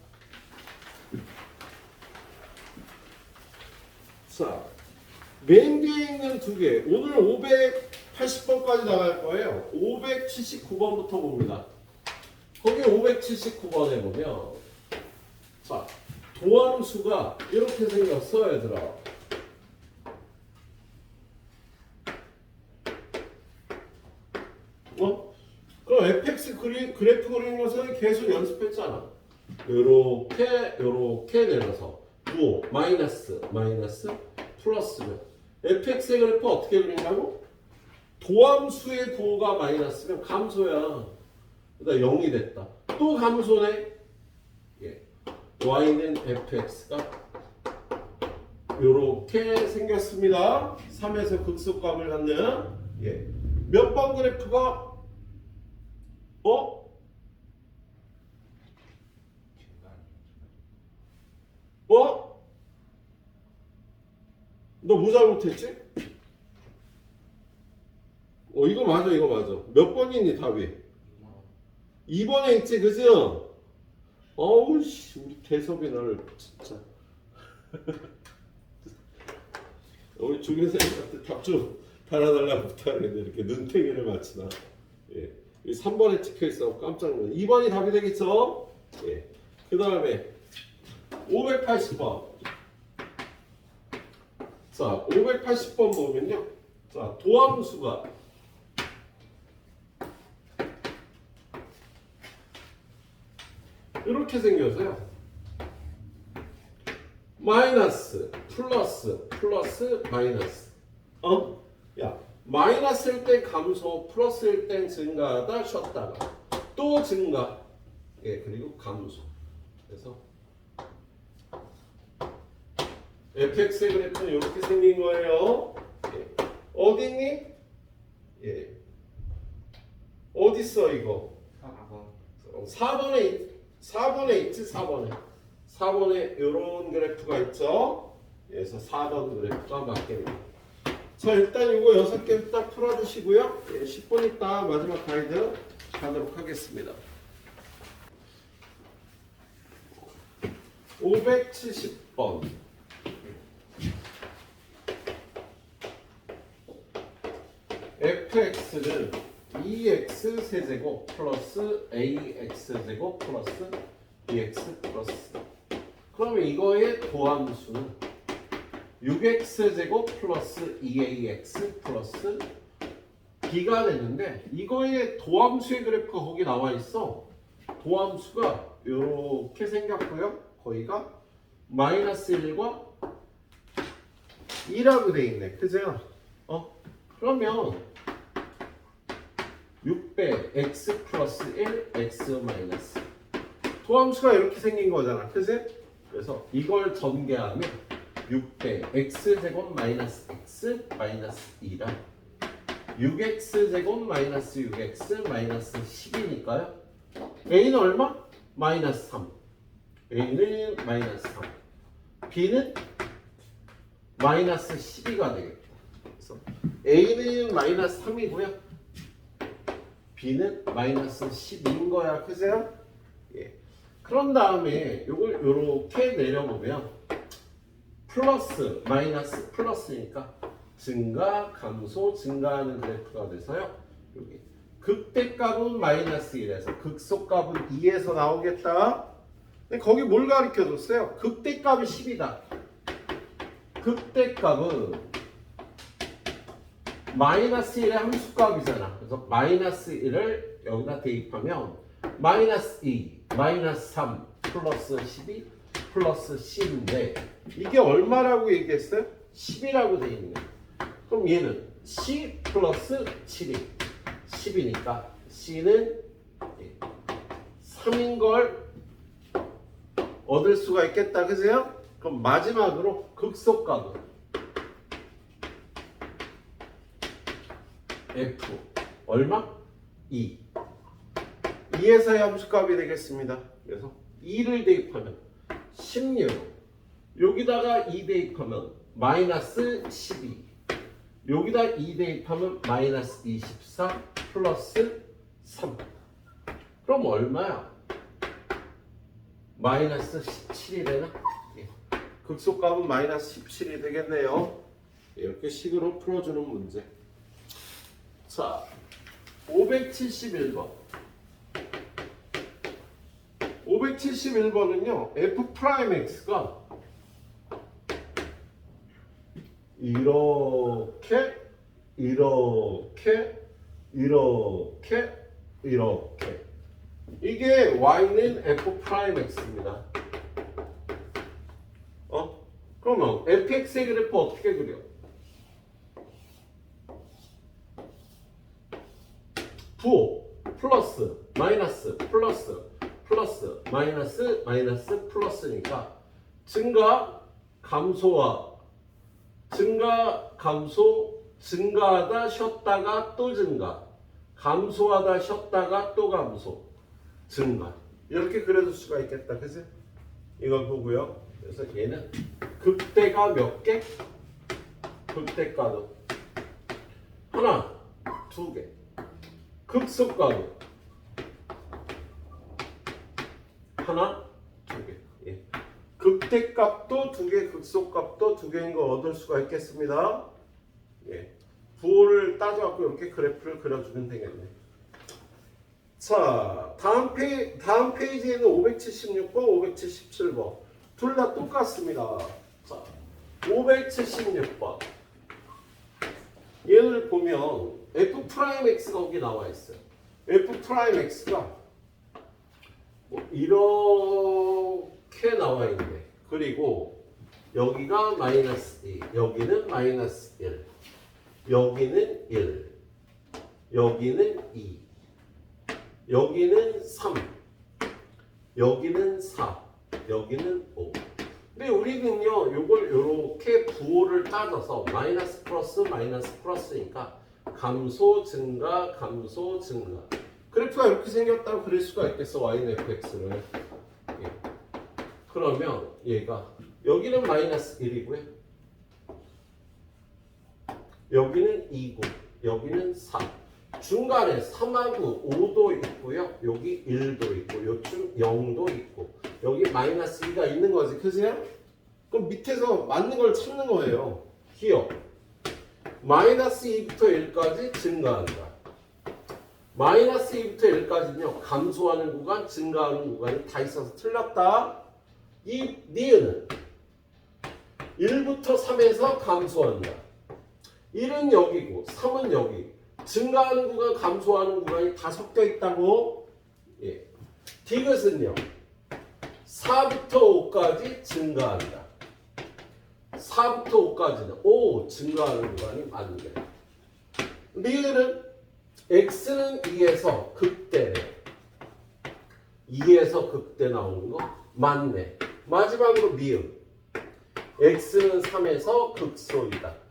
자, 맨 뒤에 있는 두 개. 오늘 580번까지 나갈 거예요. 579번부터 봅니다. 거기 579번에 보면 자, 도함수가 이렇게 생겼어, 얘들아. 그럼 fx 그래프 그리는 것을 계속 연습했잖아. 요렇게 내려서 부호 마이너스 플러스면 fx의 그래프 어떻게 그린다고? 도함수의 부호가 마이너스면 감소야. 그러니까 0이 됐다. 또 감소네. y는 fx가 요렇게 생겼습니다. 3에서 극소값을 갖는 몇 번 그래프가 너 뭐 잘못했지? 이거 맞아. 몇 번이니 답이? 2번에 있지, 그죠? 어우 씨, 우리 대섭이 나를 진짜 우리 조교생한테 답 좀 달아달라고 부탁했는데 이렇게 눈탱이를 맞추나. 이 3번에 찍혀있어. 깜짝 놀랐네. 2번이 답이 되겠죠? 그 다음에 580번. 자, 580번 보면요. 자, 도함수가 이렇게 생겨서요. 마이너스, 플러스, 마이너스. 야, 마이너스일 때 감소, 플러스일 땐 증가하다, 쉬었다가 또 증가. 그리고 감소. 그래서 fx의 그래프는 이렇게 생긴 거예요. 어디 있니? 어디 있어 이거? 4번에 있지. 4번에 이런 그래프가 있죠. 그래서 4번 그래프가 맞겠네요. 자, 일단 이거 6개 딱 풀어주시고요. 10분 있다 마지막 가이드 가도록 하겠습니다. 570번. fx는 2x 세제곱 플러스 ax 제곱 플러스 bx 플러스. 그러면 이거의 도함수는 6x 제곱 플러스 2ax 플러스 b가 되는데 이거의 도함수의 그래프가 거기 나와 있어. 도함수가 이렇게 생겼고요. 거기가 마이너스 1과 2라고 돼 있네. 그죠? 그러면 6배 x 플러스 1 x 마이너스 도함수가 이렇게 생긴 거잖아. 그지? 그래서 이걸 전개하면 6배 x 제곱 마이너스 x 마이너스 2랑 6x 제곱 마이너스 6x 마이너스 10이니까요. a는 얼마? 마이너스 3. a는 마이너스 3. b는 마이너스 12가 되겠다. 그래서 a는 마이너스 3이고요. b는 마이너스 10인 거야. 그죠? 그런 다음에 이걸 이렇게 내려보면 플러스 마이너스 플러스니까 증가 감소 증가하는 그래프가 돼서요. 여기 극대값은 마이너스 1에서 극소값은 2에서 나오겠다. 근데 거기 뭘 가르쳐 줬어요? 극대값이 10이다. 극대값은 마이너스 1의 함수값이잖아. 그래서 마이너스 1을 여기다 대입하면 마이너스 2, 마이너스 3, 플러스 12, 플러스 10인데 이게 얼마라고 얘기했어요? 10이라고 돼 있네. 그럼 얘는 C 플러스 7이 10이니까 C는 3인 걸 얻을 수가 있겠다. 그죠? 그럼 마지막으로 극소값은 F 얼마? 2. 2에서의 함수값이 되겠습니다. 그래서 2를 대입하면 16. 여기다가 2 대입하면 마이너스 12. 여기다 2 대입하면 마이너스 24 플러스 3. 그럼 얼마야? 마이너스 17이 되나? 극소값은 마이너스 17이 되겠네요. 이렇게 식으로 풀어주는 문제. 자, 571번. 571번은요, f 프라임 x가 이렇게, 이렇게, 이렇게, 이렇게. 이게 y는 f 프라임 x입니다. 그러면 fx의 그래프 어떻게 그려? 부호 플러스 마이너스 플러스 플러스 마이너스 마이너스 플러스니까 증가 감소와 증가 감소 증가하다 쉬었다가 또 증가 감소하다 쉬었다가 또 감소 증가 이렇게 그려줄 수가 있겠다. 그치? 이걸 보고요. 그래서 얘는 극대가 몇 개? 극대가도 하나, 두 개. 극소가도 하나, 두 개. 예. 극대값도 두 개, 극소값도 두 개인 걸 얻을 수가 있겠습니다. 예. 부호를 따져갖고 이렇게 그래프를 그려주면 되겠네. 자, 다음 페이지에는 576번, 577번 둘 다 똑같습니다. 자, 576번 얘를 보면 f 프라임 x가 거기 나와 있어요. f 프라임 x가 이렇게 나와 있네. 그리고 여기가 마이너스 2, 여기는 마이너스 1, 여기는 1, 여기는 2, 여기는 3, 여기는 4, 여기는 5. 근데 우리는요, 요걸 요렇게 부호를 따져서 마이너스 플러스 마이너스 플러스니까 감소 증가 감소 증가 그래프가 이렇게 생겼다고 그릴 수가 있겠어. y는 fx를. 예. 그러면 얘가 여기는 마이너스 1이고요, 여기는 2고 여기는 4. 중간에 3하고 5도 있고요, 여기 1도 있고 요쯤 0도 있고 여기 마이너스 2가 있는 거지. 그죠? 그럼 밑에서 맞는 걸 찾는 거예요. 기억. 마이너스 2부터 1까지 증가한다. 마이너스 2부터 1까지는요, 감소하는 구간, 증가하는 구간이 다 있어서 틀렸다. 이 니은은 1부터 3에서 감소한다. 1은 여기고 3은 여기. 증가하는 구간, 감소하는 구간이 다 섞여 있다고. 예. 디귿은요, 4부터 5까지 증가한다. 4부터 5까지는 5 증가하는 구간이 맞네. 리을은 x는 2에서 극대네. 2에서 극대 나오는 거 맞네. 마지막으로 미음. x는 3에서 극소이다.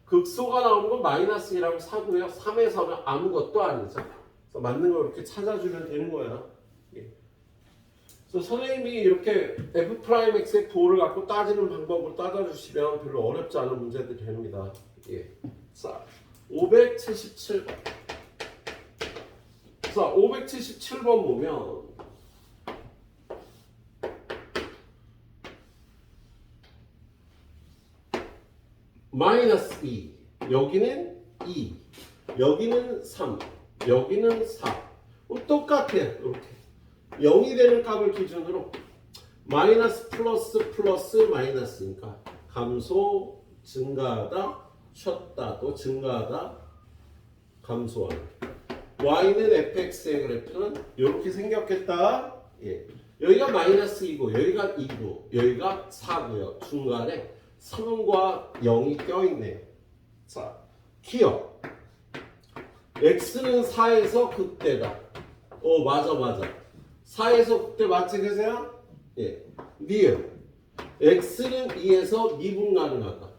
극소가 나오는 건 마이너스 1하고 4고요. 3에서는 아무것도 아니죠. 그래서 맞는 거 이렇게 찾아주면 되는 거야. 예. 그래서 선생님이 이렇게 f 프라임 x의 부호를 갖고 따지는 방법으로 따져주시면 별로 어렵지 않은 문제들이 됩니다. 예. 자, 577번. 자, 577번 보면 마이너스 2, 여기는 2, 여기는 3, 여기는 4. 똑같아. 이렇게 0이 되는 값을 기준으로 마이너스 플러스 플러스 마이너스니까 감소, 증가하다, 쉬었다, 또 증가하다, 감소하는. y는 fx의 그래프는 이렇게 생겼겠다. 예. 여기가 마이너스 2고 여기가 2고 여기가 4고요. 중간에 3과 0이 껴있네요. 자, 기억. x는 4에서 극대다. 맞아. 4에서 극대 맞지 그세요? 예. 리을. x는 2에서 미분 가능하다.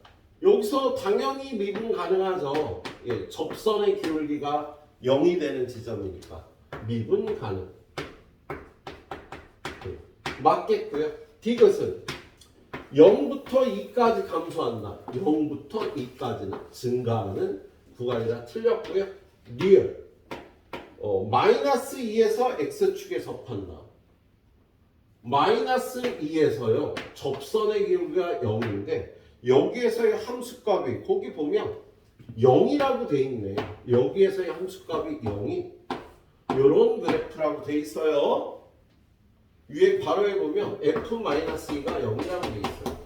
여기서 당연히 미분 가능하죠. 예. 접선의 기울기가 0이 되는 지점이니까 미분 가능. 맞겠고요. 디귿은 0부터 2까지 감소한다. 0부터 2까지는 증가하는 구간이라 틀렸고요. 리얼 마이너스 2에서 x축에 접한다. 마이너스 2에서요. 접선의 기울기가 0인데 여기에서의 함수값이 거기 보면 0이라고 돼 있네. 여기에서의 함수값이 0이 이런 그래프라고 돼 있어요. 위에 바로에 보면 f-2가 0이라고 돼 있어요.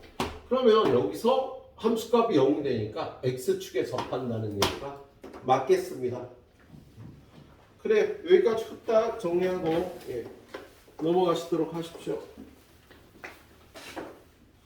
그러면 여기서 함수값이 0이 되니까 x축에 접한다는 얘기가 맞겠습니다. 그래, 여기까지 후딱 정리하고 넘어가시도록 하십시오.